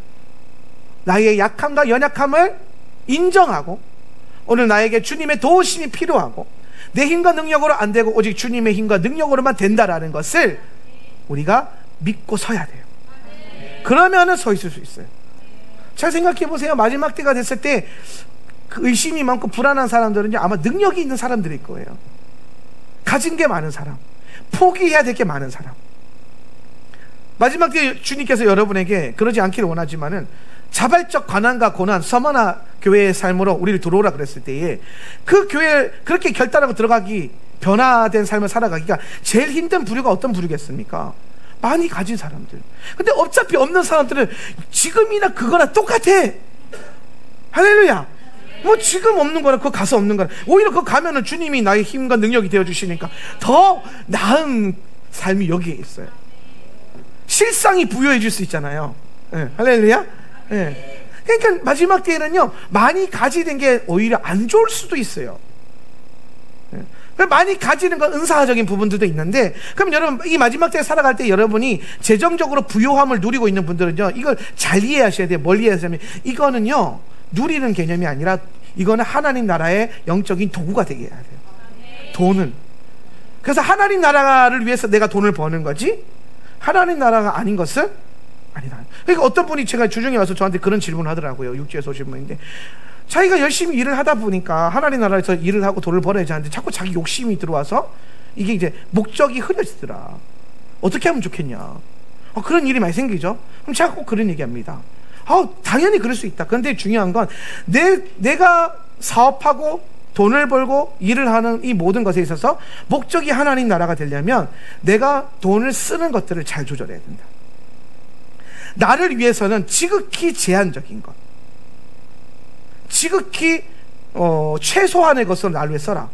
나의 약함과 연약함을 인정하고, 오늘 나에게 주님의 도우심이 필요하고, 내 힘과 능력으로 안 되고 오직 주님의 힘과 능력으로만 된다라는 것을 우리가 믿고 서야 돼요. 그러면은 서 있을 수 있어요. 잘 생각해 보세요. 마지막 때가 됐을 때 그 의심이 많고 불안한 사람들은요, 아마 능력이 있는 사람들일 거예요. 가진 게 많은 사람, 포기해야 될 게 많은 사람. 마지막 때 주님께서 여러분에게 그러지 않기를 원하지만은 자발적 관한과 고난, 서머나 교회의 삶으로 우리를 들어오라 그랬을 때에 그 교회에 그렇게 결단하고 들어가기, 변화된 삶을 살아가기가 제일 힘든 부류가 어떤 부류겠습니까? 많이 가진 사람들. 근데 어차피 없는 사람들은 지금이나 그거나 똑같아. 할렐루야. 뭐 지금 없는 거나 그거 가서 없는 거나, 오히려 그거 가면은 주님이 나의 힘과 능력이 되어 주시니까 더 나은 삶이 여기에 있어요. 실상이 부여해 줄 수 있잖아요. 네, 할렐루야. 네. 그러니까 마지막 때에는요, 많이 가지는 게 오히려 안 좋을 수도 있어요. 네. 많이 가지는 건 은사적인 부분들도 있는데, 그럼 여러분, 이 마지막 때에 살아갈 때 여러분이 재정적으로 부요함을 누리고 있는 분들은요, 이걸 잘 이해하셔야 돼요. 뭘 이해하시냐면, 이거는요 누리는 개념이 아니라 이거는 하나님 나라의 영적인 도구가 되게 해야 돼요. 돈은. 그래서 하나님 나라를 위해서 내가 돈을 버는 거지, 하나님 나라가 아닌 것은 아니다. 그러니까 어떤 분이 제가 주중에 와서 저한테 그런 질문을 하더라고요. 육지에서 오신 분인데, 자기가 열심히 일을 하다 보니까 하나님 나라에서 일을 하고 돈을 벌어야지 하는데 자꾸 자기 욕심이 들어와서 이게 이제 목적이 흐려지더라. 어떻게 하면 좋겠냐. 그런 일이 많이 생기죠. 그럼 제가 꼭 그런 얘기합니다. 당연히 그럴 수 있다. 그런데 중요한 건 내가 사업하고 돈을 벌고 일을 하는 이 모든 것에 있어서 목적이 하나님 나라가 되려면 내가 돈을 쓰는 것들을 잘 조절해야 된다. 나를 위해서는 지극히 제한적인 것, 지극히 최소한의 것으로 나를 위해 써라.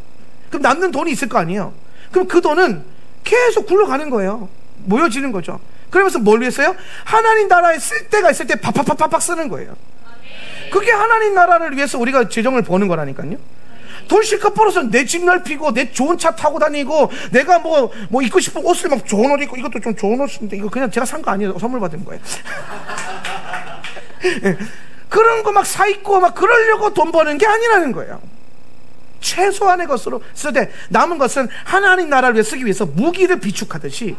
그럼 남는 돈이 있을 거 아니에요. 그럼 그 돈은 계속 굴러가는 거예요. 모여지는 거죠. 그러면서 뭘 위해서요? 하나님 나라에 쓸 때가 있을 때 팍팍팍팍 쓰는 거예요. 그게 하나님 나라를 위해서 우리가 재정을 버는 거라니까요. 돈 실컷 벌어서 내 집 넓히고 내 좋은 차 타고 다니고, 내가 뭐 입고 싶은 옷을 막 좋은 옷 입고, 이것도 좀 좋은 옷인데 이거 그냥 제가 산 거 아니에요. 선물 받은 거예요. 그런 거 막 사 입고 막 그러려고 돈 버는 게 아니라는 거예요. 최소한의 것으로 쓰되 남은 것은 하나님 나라를 위해 쓰기 위해서 무기를 비축하듯이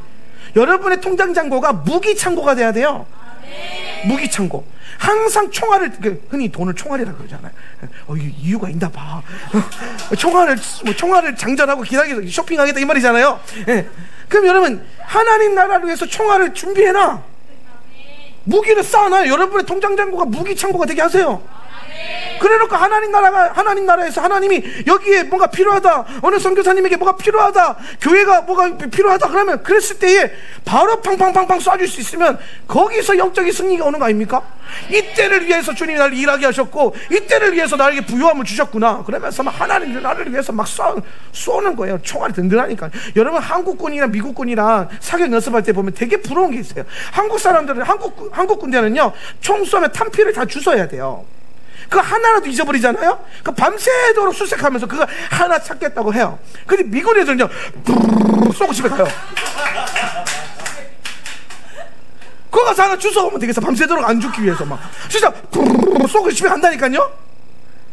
여러분의 통장 잔고가 무기 창고가 돼야 돼요. 무기 창고. 항상 총알을, 흔히 돈을 총알이라고 그러잖아요. 이유가 있나 봐. 총알을 장전하고 기다리고 쇼핑하겠다 이 말이잖아요. 그럼 여러분, 하나님 나라를 위해서 총알을 준비해놔. 무기를 쌓아놔요. 여러분의 통장 잔고가 무기 창고가 되게 하세요. 그래놓고 하나님 나라에서 하나님이 여기에 뭔가 필요하다, 어느 선교사님에게 뭐가 필요하다, 교회가 뭐가 필요하다 그러면, 그랬을 때에 바로 팡팡팡팡 쏴줄 수 있으면 거기서 영적인 승리가 오는 거 아닙니까? 이때를 위해서 주님이 나를 일하게 하셨고, 이때를 위해서 나에게 부요함을 주셨구나. 그러면서 막 하나님 나를 위해서 막 쏘는 거예요. 총알이 든든하니까. 여러분, 한국군이랑 미국군이랑 사격 연습할 때 보면 되게 부러운 게 있어요. 한국 사람들은, 한국 군대는요, 총 쏘면 탄피를 다 주워야 돼요. 그거 하나라도 잊어버리잖아요. 그 밤새도록 수색하면서 그거 하나 찾겠다고 해요. 근데 미국 애들은요, 쏘고 집에 가요. 그거 가서 하나 주워오면 되겠어. 밤새도록 안 죽기 위해서 막 진짜 쏘고 집에 간다니까요.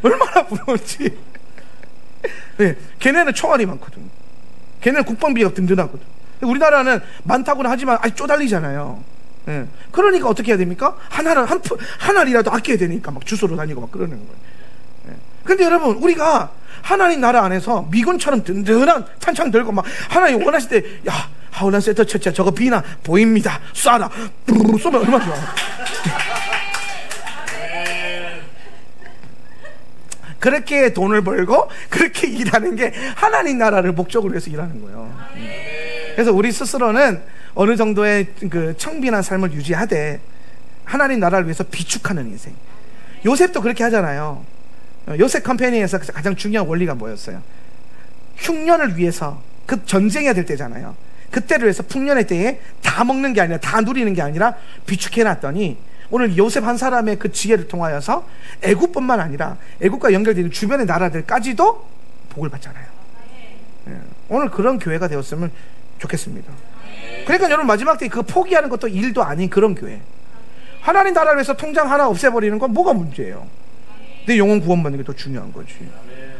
얼마나 부러운지. 네, 걔네는 총알이 많거든. 걔네는 국방비가 든든하거든. 우리나라는 많다고는 하지만 아직 쪼달리잖아요. 네. 그러니까 어떻게 해야 됩니까? 하나라도 아껴야 되니까 막 주소로 다니고 막 그러는 거예요. 네. 근데 여러분, 우리가 하나님 나라 안에서 미군처럼 든든한 탄창 들고 막 하나님 원하실 때, 야, 하울란 세터 처치야, 저거 비나 보입니다, 쏴라, 부르르 쏘면 얼마나 좋아. 그렇게 돈을 벌고 그렇게 일하는 게 하나님 나라를 목적으로 해서 일하는 거예요. 그래서 우리 스스로는 어느 정도의 그 청빈한 삶을 유지하되 하나님 나라를 위해서 비축하는 인생. 요셉도 그렇게 하잖아요. 요셉 컴퍼니에서 가장 중요한 원리가 뭐였어요? 흉년을 위해서, 그 전쟁해야 될 때잖아요. 그때를 위해서 풍년의 때에 다 먹는 게 아니라, 다 누리는 게 아니라 비축해놨더니 오늘 요셉 한 사람의 그 지혜를 통하여서 애국뿐만 아니라 애국과 연결되는 주변의 나라들까지도 복을 받잖아요. 예. 오늘 그런 교회가 되었으면 좋겠습니다. 그러니까 여러분, 마지막 때 그 포기하는 것도 일도 아닌 그런 교회. 하나님 나라를 위해서 통장 하나 없애버리는 건 뭐가 문제예요? 내 영혼 구원받는 게 더 중요한 거지.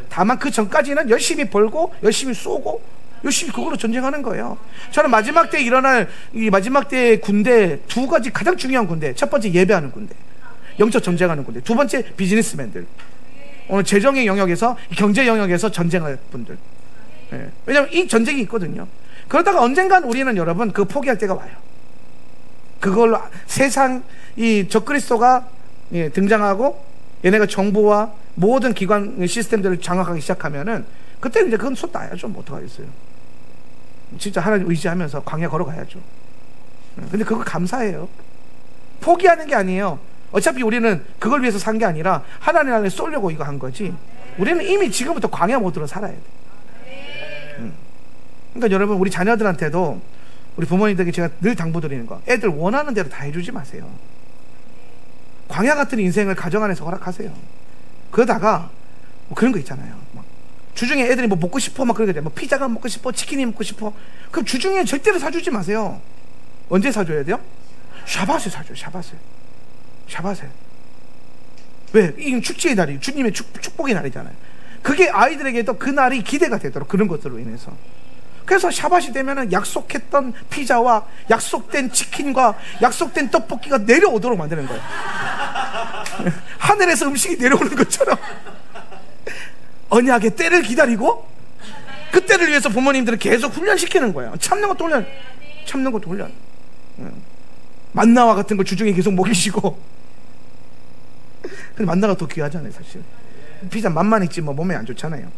다만 그 전까지는 열심히 벌고 열심히 쏘고 열심히 그걸로 전쟁하는 거예요. 저는 마지막 때 일어날 이 마지막 때의 군대, 두 가지 가장 중요한 군대. 첫 번째, 예배하는 군대, 영적 전쟁하는 군대. 두 번째, 비즈니스맨들. 오늘 재정의 영역에서, 경제 영역에서 전쟁할 분들. 예. 왜냐하면 이 전쟁이 있거든요. 그러다가 언젠간 우리는 여러분 그거 포기할 때가 와요. 그걸로 세상 이 적그리스도가 등장하고 얘네가 정부와 모든 기관 시스템들을 장악하기 시작하면은 그때 이제 그건 손 놔야죠. 뭐 어떡하겠어요. 진짜 하나님 의지하면서 광야 걸어가야죠. 근데 그거 감사해요. 포기하는 게 아니에요. 어차피 우리는 그걸 위해서 산 게 아니라 하나님 안에 쏠려고 이거 한 거지. 우리는 이미 지금부터 광야 모드로 살아야 돼. 그러니까 여러분, 우리 자녀들한테도, 우리 부모님들에게 제가 늘 당부드리는 거, 애들 원하는 대로 다 해주지 마세요. 광야 같은 인생을 가정 안에서 허락하세요. 그러다가 뭐 그런 거 있잖아요. 막 주중에 애들이 뭐 먹고 싶어 막 그러게 돼. 뭐 피자가 먹고 싶어, 치킨이 먹고 싶어. 그럼 주중에 절대로 사주지 마세요. 언제 사줘야 돼요? 샤밧에 사줘요. 샤밧에. 왜? 이건 축제의 날이, 주님의 축복의 날이잖아요. 그게 아이들에게도 그 날이 기대가 되도록, 그런 것들로 인해서. 그래서 샤밧이 되면은 약속했던 피자와 약속된 치킨과 약속된 떡볶이가 내려오도록 만드는 거예요. 하늘에서 음식이 내려오는 것처럼 언약의 때를 기다리고 그 때를 위해서 부모님들은 계속 훈련시키는 거예요. 참는 것도 훈련. 만나와 같은 걸 주중에 계속 먹이시고. 근데 만나가 더 귀하잖아요, 사실. 피자 맛만 있지 뭐 몸에 안 좋잖아요.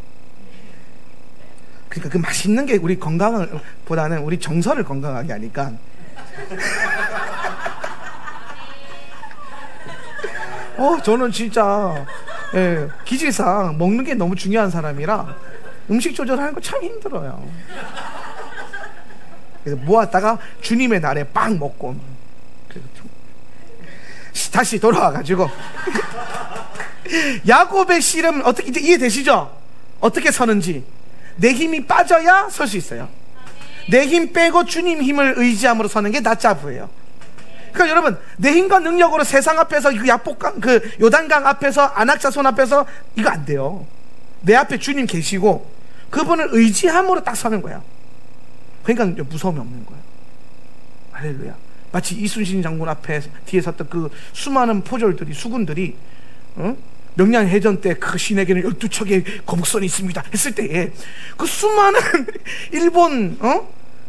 그러니까 그 맛있는 게 우리 건강보다는 우리 정서를 건강하게 하니까. 저는 진짜 기질상 먹는 게 너무 중요한 사람이라 음식 조절하는 거 참 힘들어요. 그래서 모았다가 주님의 날에 빵 먹고. 다시 돌아와가지고 야곱의 씨름 어떻게 이제 이해되시죠? 어떻게 서는지. 내 힘이 빠져야 설 수 있어요. 내 힘 빼고 주님 힘을 의지함으로 서는 게 낫자부예요. 그러니까 여러분, 내 힘과 능력으로 세상 앞에서 그 약복강, 그 요단강 앞에서 안악자손 앞에서 이거 안 돼요. 내 앞에 주님 계시고 그분을 의지함으로 딱 서는 거야. 그러니까 무서움이 없는 거예요. 할렐루야. 마치 이순신 장군 앞에 뒤에 섰던 그 수많은 포졸들이, 수군들이 명량해전 때 그 신에게는 12척의 거북선이 있습니다 했을 때에 그 수많은 일본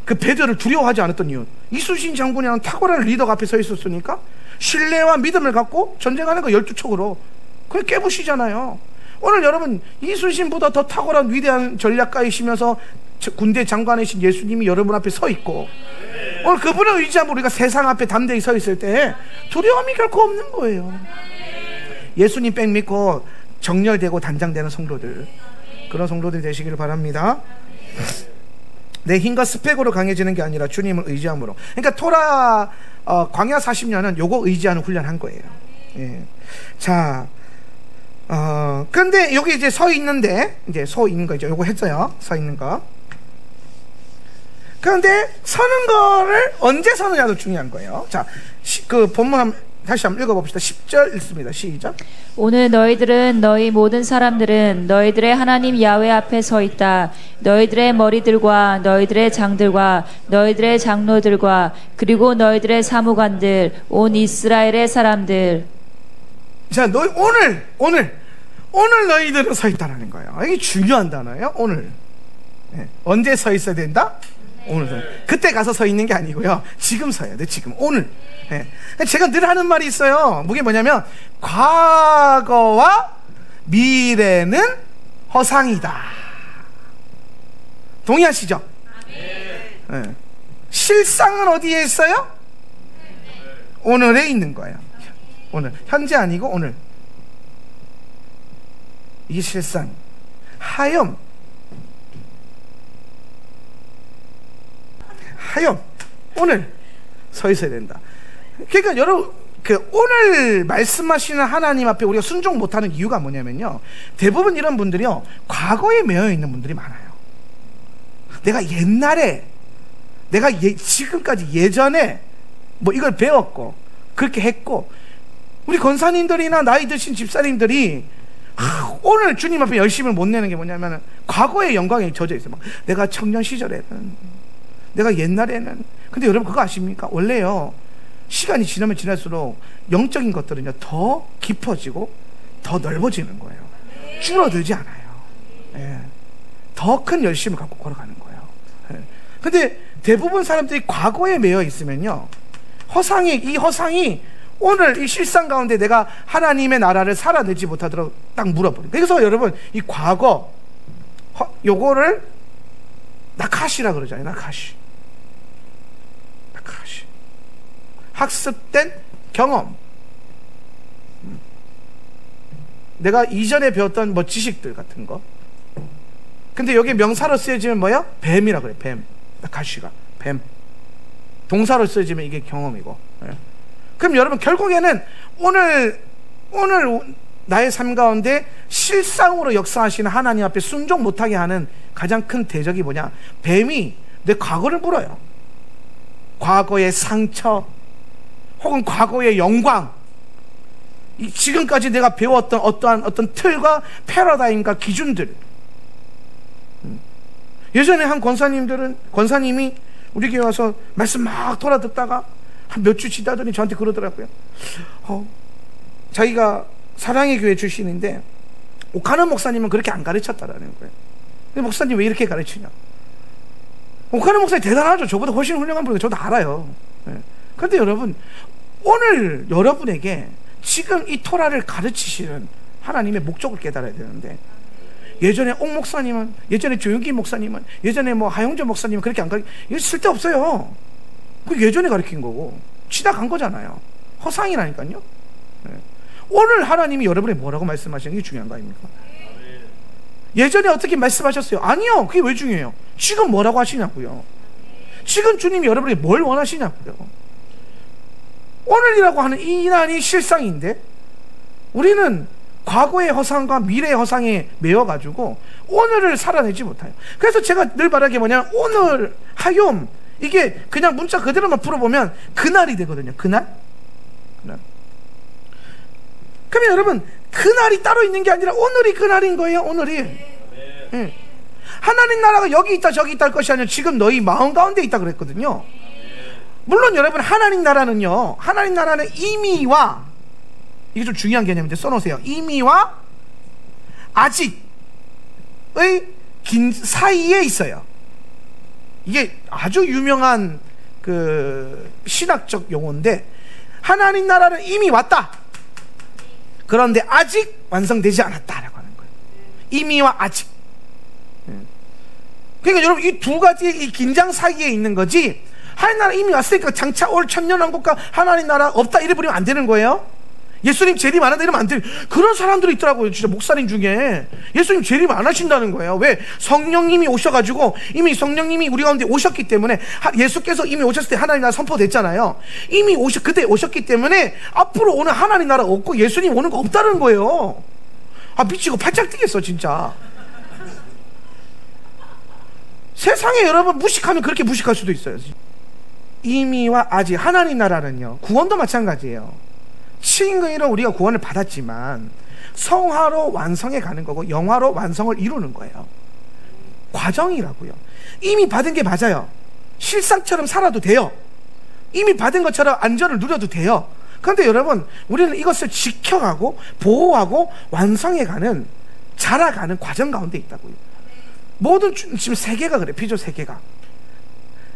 그 배들을 두려워하지 않았던 이유, 이순신 장군이라는 탁월한 리더가 앞에 서 있었으니까 신뢰와 믿음을 갖고 전쟁하는 거 12척으로 그걸 깨부시잖아요. 오늘 여러분, 이순신보다 더 탁월한 위대한 전략가이시면서 군대 장관이신 예수님이 여러분 앞에 서 있고 오늘 그분을 의지하면 우리가 세상 앞에 담대히 서 있을 때 두려움이 결코 없는 거예요. 예수님 백 믿고 정렬되고 단장되는 성도들, 그런 성도들이 되시기를 바랍니다. 내 힘과 스펙으로 강해지는 게 아니라 주님을 의지함으로. 그러니까 토라 광야 40년은 요거 의지하는 훈련한 거예요. 예. 자, 그런데 여기 이제 서 있는데, 이제 서 있는 거 이제 요거 했어요. 서 있는 거. 그런데 서는 거를 언제 서느냐도 중요한 거예요. 자, 그 본문 다시 한번 읽어봅시다. 10절 읽습니다. 시작. 오늘 너희들은 너희 모든 사람들은 너희들의 하나님 야훼 앞에 서 있다. 너희들의 머리들과 너희들의 장들과 너희들의 장로들과 그리고 너희들의 사무관들 온 이스라엘의 사람들. 자, 너희 오늘 너희들은 서 있다라는 거예요. 이게 중요한 단어예요. 오늘. 네. 언제 서 있어야 된다? 오늘. 그때 가서 서 있는 게 아니고요. 지금 서야 돼. 지금 오늘. 네. 제가 늘 하는 말이 있어요. 그게 뭐냐면 과거와 미래는 허상이다. 동의하시죠? 네. 실상은 어디에 있어요? 오늘에 있는 거예요. 오늘. 현재 아니고 오늘. 이게 실상. 하염 오늘 서 있어야 된다. 그러니까 여러분, 오늘 말씀하시는 하나님 앞에 우리가 순종 못하는 이유가 뭐냐면요, 대부분 이런 분들이요, 과거에 매여 있는 분들이 많아요. 내가 옛날에, 지금까지 예전에 뭐 이걸 배웠고 그렇게 했고, 우리 권사님들이나 나이 드신 집사님들이 오늘 주님 앞에 열심을 못 내는 게 뭐냐면 과거의 영광에 젖어 있어요. 막 내가 청년 시절에는, 내가 옛날에는. 근데 여러분 그거 아십니까? 원래요, 시간이 지나면 지날수록 영적인 것들은요 더 깊어지고 더 넓어지는 거예요. 줄어들지 않아요. 예. 더 큰 열심을 갖고 걸어가는 거예요. 예. 근데 대부분 사람들이 과거에 매여 있으면요, 이 허상이 오늘 이 실상 가운데 내가 하나님의 나라를 살아내지 못하도록 딱 물어버려요. 그래서 여러분, 이 과거 요거를 나카시라 그러잖아요. 나카시. 학습된 경험, 내가 이전에 배웠던 뭐 지식들 같은 거. 근데 여기 명사로 쓰여지면 뭐야? 뱀이라 그래. 뱀. 나카시가 뱀. 동사로 쓰여지면 이게 경험이고. 예. 그럼 여러분 결국에는 오늘 나의 삶 가운데 실상으로 역사하시는 하나님 앞에 순종 못하게 하는 가장 큰 대적이 뭐냐? 뱀이 내 과거를 물어요. 과거의 상처 혹은 과거의 영광, 지금까지 내가 배웠던 어떤 틀과 패러다임과 기준들. 예전에 한 권사님이 우리 교회 와서 말씀 막 돌아 듣다가 한 몇 주 지나더니 저한테 그러더라고요. 자기가 사랑의 교회 출신인데 오카는 목사님은 그렇게 안 가르쳤다라는 거예요. 근데 목사님 왜 이렇게 가르치냐? 오카는 목사님 대단하죠. 저보다 훨씬 훌륭한 분이고 저도 알아요. 그런데 여러분, 오늘 여러분에게 지금 이 토라를 가르치시는 하나님의 목적을 깨달아야 되는데, 예전에 옥 목사님은, 예전에 조용기 목사님은, 예전에 뭐 하용조 목사님은 그렇게 안 가르쳐. 이거 쓸데없어요. 그 예전에 가르친 거고 지나간 거잖아요. 허상이라니까요. 오늘 하나님이 여러분이 뭐라고 말씀하시는 게 중요한 거 아닙니까? 예전에 어떻게 말씀하셨어요? 아니요. 그게 왜 중요해요? 지금 뭐라고 하시냐고요. 지금 주님이 여러분이 뭘 원하시냐고요. 오늘이라고 하는 이 날이 실상인데 우리는 과거의 허상과 미래의 허상에 매여가지고 오늘을 살아내지 못해요. 그래서 제가 늘 말하는 게 뭐냐면, 오늘 하욤, 이게 그냥 문자 그대로만 풀어보면 그날이 되거든요. 그날. 그러면 여러분, 그날이 따로 있는 게 아니라 오늘이 그날인 거예요. 오늘이. 네. 하나님 나라가 여기 있다 저기 있다 할 것이 아니라 지금 너희 마음 가운데 있다 그랬거든요. 물론 여러분, 하나님 나라는 이미와, 이게 좀 중요한 개념인데 써놓으세요. 이미와 아직의 긴 사이에 있어요. 이게 아주 유명한 그 신학적 용어인데, 하나님 나라는 이미 왔다. 그런데 아직 완성되지 않았다라고 하는 거예요. 이미와 아직. 그러니까 여러분, 이 두 가지의 이 긴장 사이에 있는 거지, 하나님 나라 이미 왔으니까 장차 올 천년왕국과 하나님 나라 없다 이래 버리면 안 되는 거예요. 예수님 재림 안 한다 이러면 안 돼. 그런 사람들이 있더라고요. 진짜 목사님 중에 예수님 재림 안 하신다는 거예요. 왜? 성령님이 오셔가지고, 이미 성령님이 우리 가운데 오셨기 때문에, 예수께서 이미 오셨을 때 하나님 나라 선포됐잖아요. 이미 그때 오셨기 때문에 앞으로 오는 하나님 나라 없고 예수님 오는 거 없다는 거예요. 미치고 팔짝 뛰겠어 진짜. 세상에 여러분, 무식하면 그렇게 무식할 수도 있어요. 이미와 아직. 하나님 나라는요, 구원도 마찬가지예요. 친근히로 우리가 구원을 받았지만 성화로 완성해 가는 거고 영화로 완성을 이루는 거예요. 과정이라고요. 이미 받은 게 맞아요. 실상처럼 살아도 돼요. 이미 받은 것처럼 안전을 누려도 돼요. 그런데 여러분, 우리는 이것을 지켜가고 보호하고 완성해가는, 자라가는 과정 가운데 있다고요. 모든 지금 세계가 그래. 피조 세계가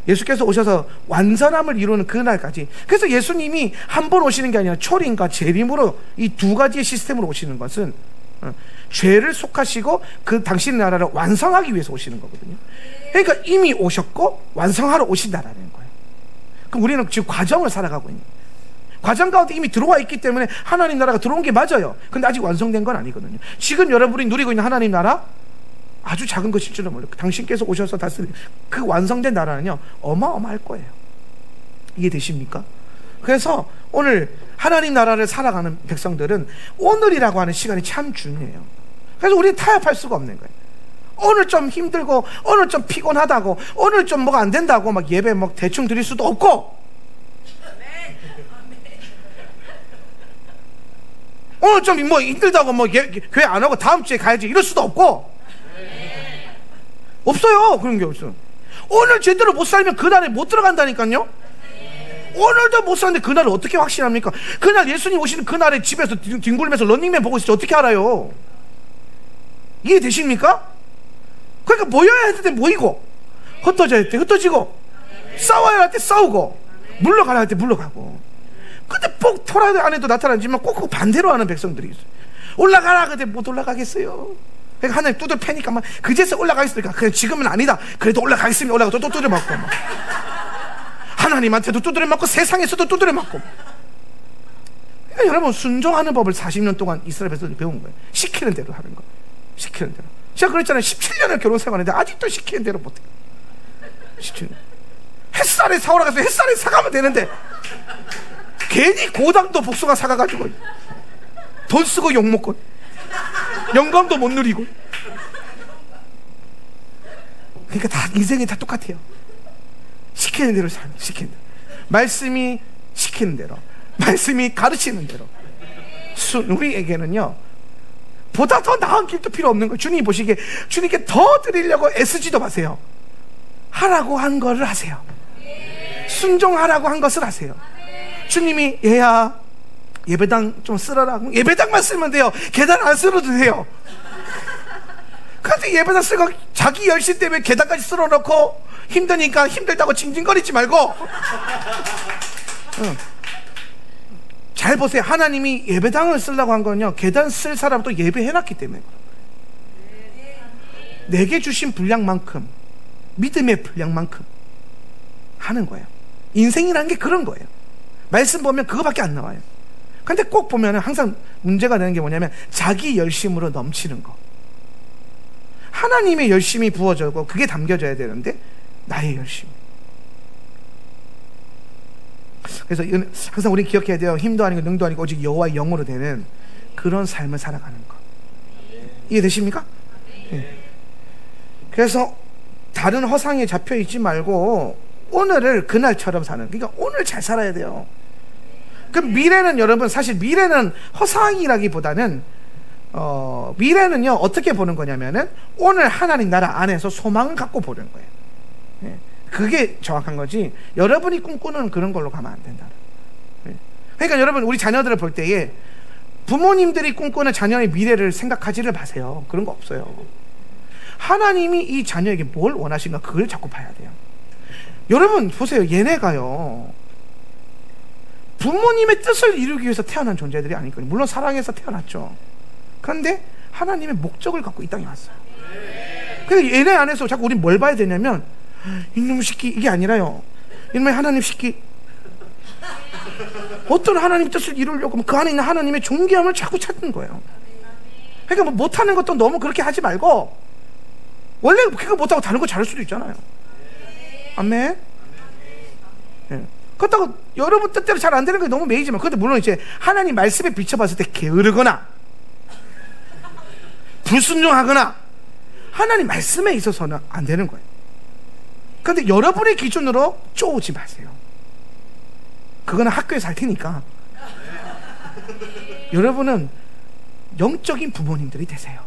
예수께서 오셔서 완전함을 이루는 그날까지. 그래서 예수님이 한 번 오시는 게 아니라 초림과 재림으로 이 두 가지의 시스템으로 오시는 것은 죄를 속하시고 그 당신의 나라를 완성하기 위해서 오시는 거거든요. 그러니까 이미 오셨고 완성하러 오신다라는 거예요. 그럼 우리는 지금 과정을 살아가고 있는 거예요. 과정 가운데 이미 들어와 있기 때문에 하나님 나라가 들어온 게 맞아요. 근데 아직 완성된 건 아니거든요. 지금 여러분이 누리고 있는 하나님 나라 아주 작은 것일 줄은 몰라요. 당신께서 오셔서 다스리는 그 완성된 나라는요 어마어마할 거예요. 이해되십니까? 그래서 오늘 하나님 나라를 살아가는 백성들은 오늘이라고 하는 시간이 참 중요해요. 그래서 우리는 타협할 수가 없는 거예요. 오늘 좀 힘들고 오늘 좀 피곤하다고 오늘 좀 뭐가 안 된다고 막 예배 막 대충 드릴 수도 없고, 오늘 좀 뭐 힘들다고 뭐 교회 안 오고 다음 주에 가야지 이럴 수도 없고, 없어요. 그런 게 없어요. 오늘 제대로 못 살면 그날에 못 들어간다니까요. 오늘도 못 사는데 그날을 어떻게 확신합니까? 그날 예수님 오시는 그날에 집에서 뒹굴면서 런닝맨 보고 있을지 어떻게 알아요? 이해되십니까? 그러니까 모여야 할 때 모이고, 흩어져야 할 때 흩어지고, 싸워야 할 때 싸우고, 물러가야 할 때 물러가고. 근데 꼭 토라 안에도 나타나지만 꼭 그 반대로 하는 백성들이 있어요. 올라가라 근데 못 올라가겠어요. 그러니까 하나님 두들 패니까 막 그제서 올라가겠으니까 그래 지금은 아니다. 그래도 올라가겠으면 올라가도 또 두드려 맞고 막. 하나님한테도 두드려 맞고 세상에서도 두드려 맞고. 그러니까 여러분 순종하는 법을 40년 동안 이스라엘 백성들이 배운 거예요. 시키는 대로 하는 거. 시키는 대로. 제가 그랬잖아요. 17년을 결혼 생활했는데 아직도 시키는 대로 못해요. 시키는. 햇살에 사오라 가서 햇살에 사가면 되는데 괜히 고당도 복숭아 사가가지고 돈 쓰고 욕먹고 영감도 못 누리고. 그러니까 다 인생이 다 똑같아요. 시키는 대로 사는, 시키는 대로. 말씀이 시키는 대로, 말씀이 가르치는 대로. 우리에게는요 보다 더 나은 길도 필요 없는 거예요. 주님이 보시기에 주님께 더 드리려고 애쓰지도 마세요. 하라고 한 거를 하세요. 순종하라고 한 것을 하세요. 주님이 얘야 예배당 좀 쓸어라. 예배당만 쓰면 돼요. 계단 안 쓸어도 돼요. 그런데 예배당 쓰고 자기 열심 때문에 계단까지 쓸어놓고 힘드니까 힘들다고 징징거리지 말고. 잘 보세요. 하나님이 예배당을 쓰려고 한 건요 계단 쓸 사람도 예배해놨기 때문에 내게 주신 분량만큼, 믿음의 분량만큼 하는 거예요. 인생이라는 게 그런 거예요. 말씀 보면 그거밖에 안 나와요. 근데 꼭 보면 항상 문제가 되는 게 뭐냐면 자기 열심으로 넘치는 거. 하나님의 열심이 부어져고 그게 담겨져야 되는데 나의 열심. 그래서 항상 우리 기억해야 돼요. 힘도 아니고 능도 아니고 오직 여호와의 영으로 되는 그런 삶을 살아가는 거. 이해되십니까? 네. 그래서 다른 허상에 잡혀 있지 말고 오늘을 그날처럼 사는. 그러니까 오늘 잘 살아야 돼요. 그럼 미래는 여러분 사실 미래는 허상이라기보다는 미래는요 어떻게 보는 거냐면은 오늘 하나님 나라 안에서 소망을 갖고 보는 거예요. 네. 그게 정확한 거지 여러분이 꿈꾸는 그런 걸로 가면 안 된다. 네. 그러니까 여러분 우리 자녀들을 볼 때에 부모님들이 꿈꾸는 자녀의 미래를 생각하지를 마세요. 그런 거 없어요. 하나님이 이 자녀에게 뭘 원하시는가 그걸 자꾸 봐야 돼요. 여러분 보세요. 얘네가요 부모님의 뜻을 이루기 위해서 태어난 존재들이 아니거든요. 물론 사랑해서 태어났죠. 그런데 하나님의 목적을 갖고 이 땅에 왔어요. 그래서 얘네 안에서 자꾸 우리 뭘 봐야 되냐면 이놈의 새끼 이게 아니라요. 이놈의 하나님 새끼 어떤 하나님 뜻을 이루려고 그 안에 있는 하나님의 존귀함을 자꾸 찾는 거예요. 그러니까 뭐 못하는 것도 너무 그렇게 하지 말고 원래 그거 못하고 다른 거 잘할 수도 있잖아요. 아멘. 네. 그렇다고 여러분 뜻대로 잘 안 되는 게 너무 매이지만 그런데 물론 이제 하나님 말씀에 비춰봤을 때 게으르거나 불순종하거나 하나님 말씀에 있어서는 안 되는 거예요. 그런데 여러분의 기준으로 쪼우지 마세요. 그거는 학교에서 할 테니까 여러분은 영적인 부모님들이 되세요.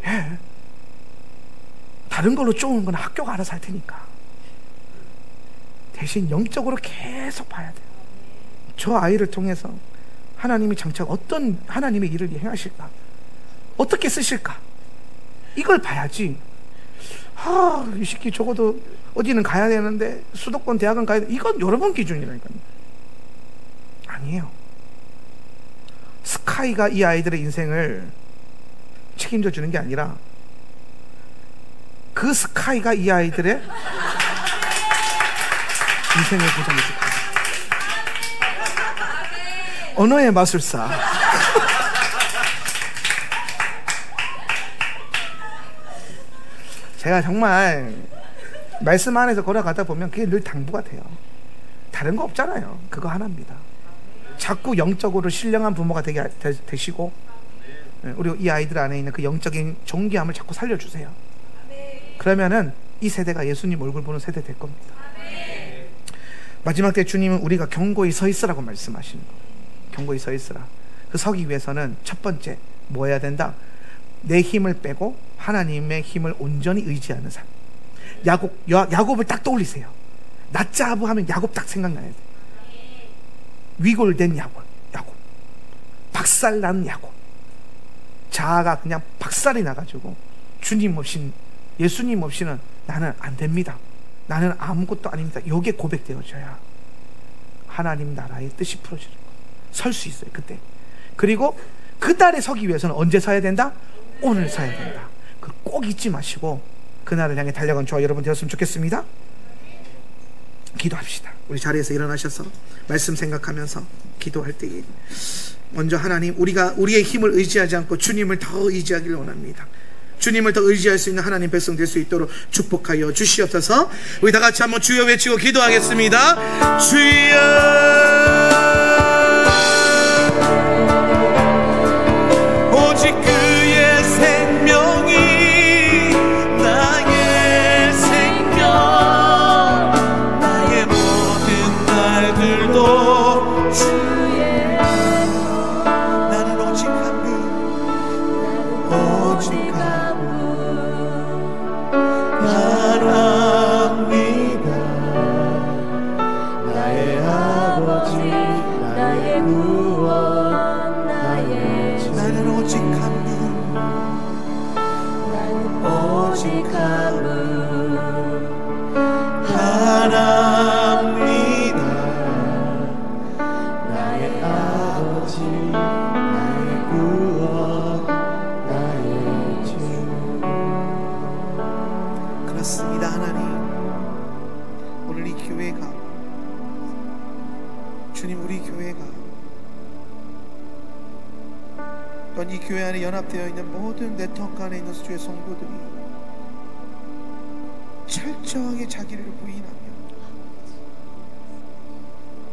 예. 다른 걸로 쪼는 건 학교가 알아서 할 테니까 대신 영적으로 계속 봐야 돼요. 저 아이를 통해서 하나님이 장차 어떤 하나님의 일을 행하실까, 어떻게 쓰실까, 이걸 봐야지. 이 새끼 적어도 어디는 가야 되는데, 수도권 대학은 가야 돼, 이건 여러분 기준이라니까요. 아니에요. 스카이가 이 아이들의 인생을 책임져 주는 게 아니라 그 스카이가 이 아이들의 인생을 보장해 줄 거예요. 언어의 마술사. 제가 정말 말씀 안에서 걸어가다 보면 그게 늘 당부가 돼요. 다른 거 없잖아요. 그거 하나입니다. 자꾸 영적으로 신령한 부모가 되시고, 우리 이 아이들 안에 있는 그 영적인 존귀함을 자꾸 살려주세요. 그러면은 이 세대가 예수님 얼굴 보는 세대 될 겁니다. 마지막 때 주님은 우리가 견고히 서 있으라고 말씀하시는 거예요. 견고히 서 있으라. 그 서기 위해서는 첫 번째 뭐 해야 된다? 내 힘을 빼고 하나님의 힘을 온전히 의지하는 삶. 야곱을 딱 떠올리세요. 낫자부 하면 야곱 딱 생각나야 돼. 위골된 야곱, 박살난 야곱. 자아가 그냥 박살이 나가지고 주님 없인, 예수님 없이는 나는 안 됩니다, 나는 아무것도 아닙니다, 요게 고백되어져야 하나님 나라의 뜻이 풀어지는 거예요. 설 수 있어요 그때. 그리고 그날에 서기 위해서는 언제 서야 된다? 오늘 서야 된다. 그걸 꼭 잊지 마시고 그날을 향해 달려간 저와 여러분 되었으면 좋겠습니다. 기도합시다. 우리 자리에서 일어나셔서 말씀 생각하면서 기도할 때에 먼저 하나님, 우리가 우리의 힘을 의지하지 않고 주님을 더 의지하기를 원합니다. 주님을 더 의지할 수 있는 하나님 백성 될 수 있도록 축복하여 주시옵소서. 우리 다 같이 한번 주여 외치고 기도하겠습니다. 주여, 오직 그의 생명이 나의 생명, 나의 모든 날들도 주의 나는 오직 한 분, 오직 한 분 바랍니다. 나의 아버지, 나의 구원, 나의 주. 나는 오직 한 분, 나는 오직 한 분 바랍니다. 나의 아버지, 나의 구원, 나의 주. 그렇습니다. 하나님, 오늘 이 교회가, 주님, 우리 교회가 또한 이 교회 안에 연합되어 있는 모든 네트워크 안에 있는 주의 성도들이 철저하게 자기를 부인하며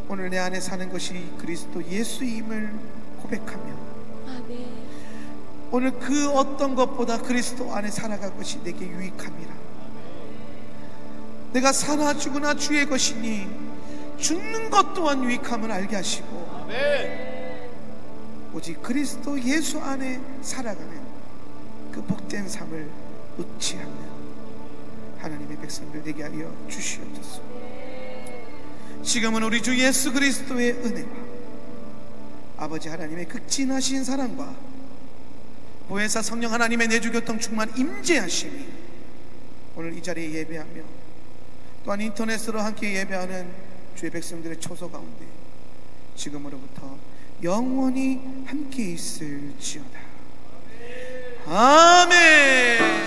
오늘 내 안에 사는 것이 그리스도 예수임을 고백하며 오늘 그 어떤 것보다 그리스도 안에 살아갈 것이 내게 유익함이라. 내가 사나 죽으나 주의 것이니 죽는 것 또한 유익함을 알게 하시고 오직 그리스도 예수 안에 살아가는 그 복된 삶을 놓지 않는 하나님의 백성들 되게 하여 주시옵소서. 지금은 우리 주 예수 그리스도의 은혜와 아버지 하나님의 극진하신 사랑과 보혜사 성령 하나님의 내주교통 충만 임재하심이 오늘 이 자리에 예배하며 또한 인터넷으로 함께 예배하는 주의 백성들의 초소 가운데 지금으로부터 영원히 함께 있을지어다. 아멘.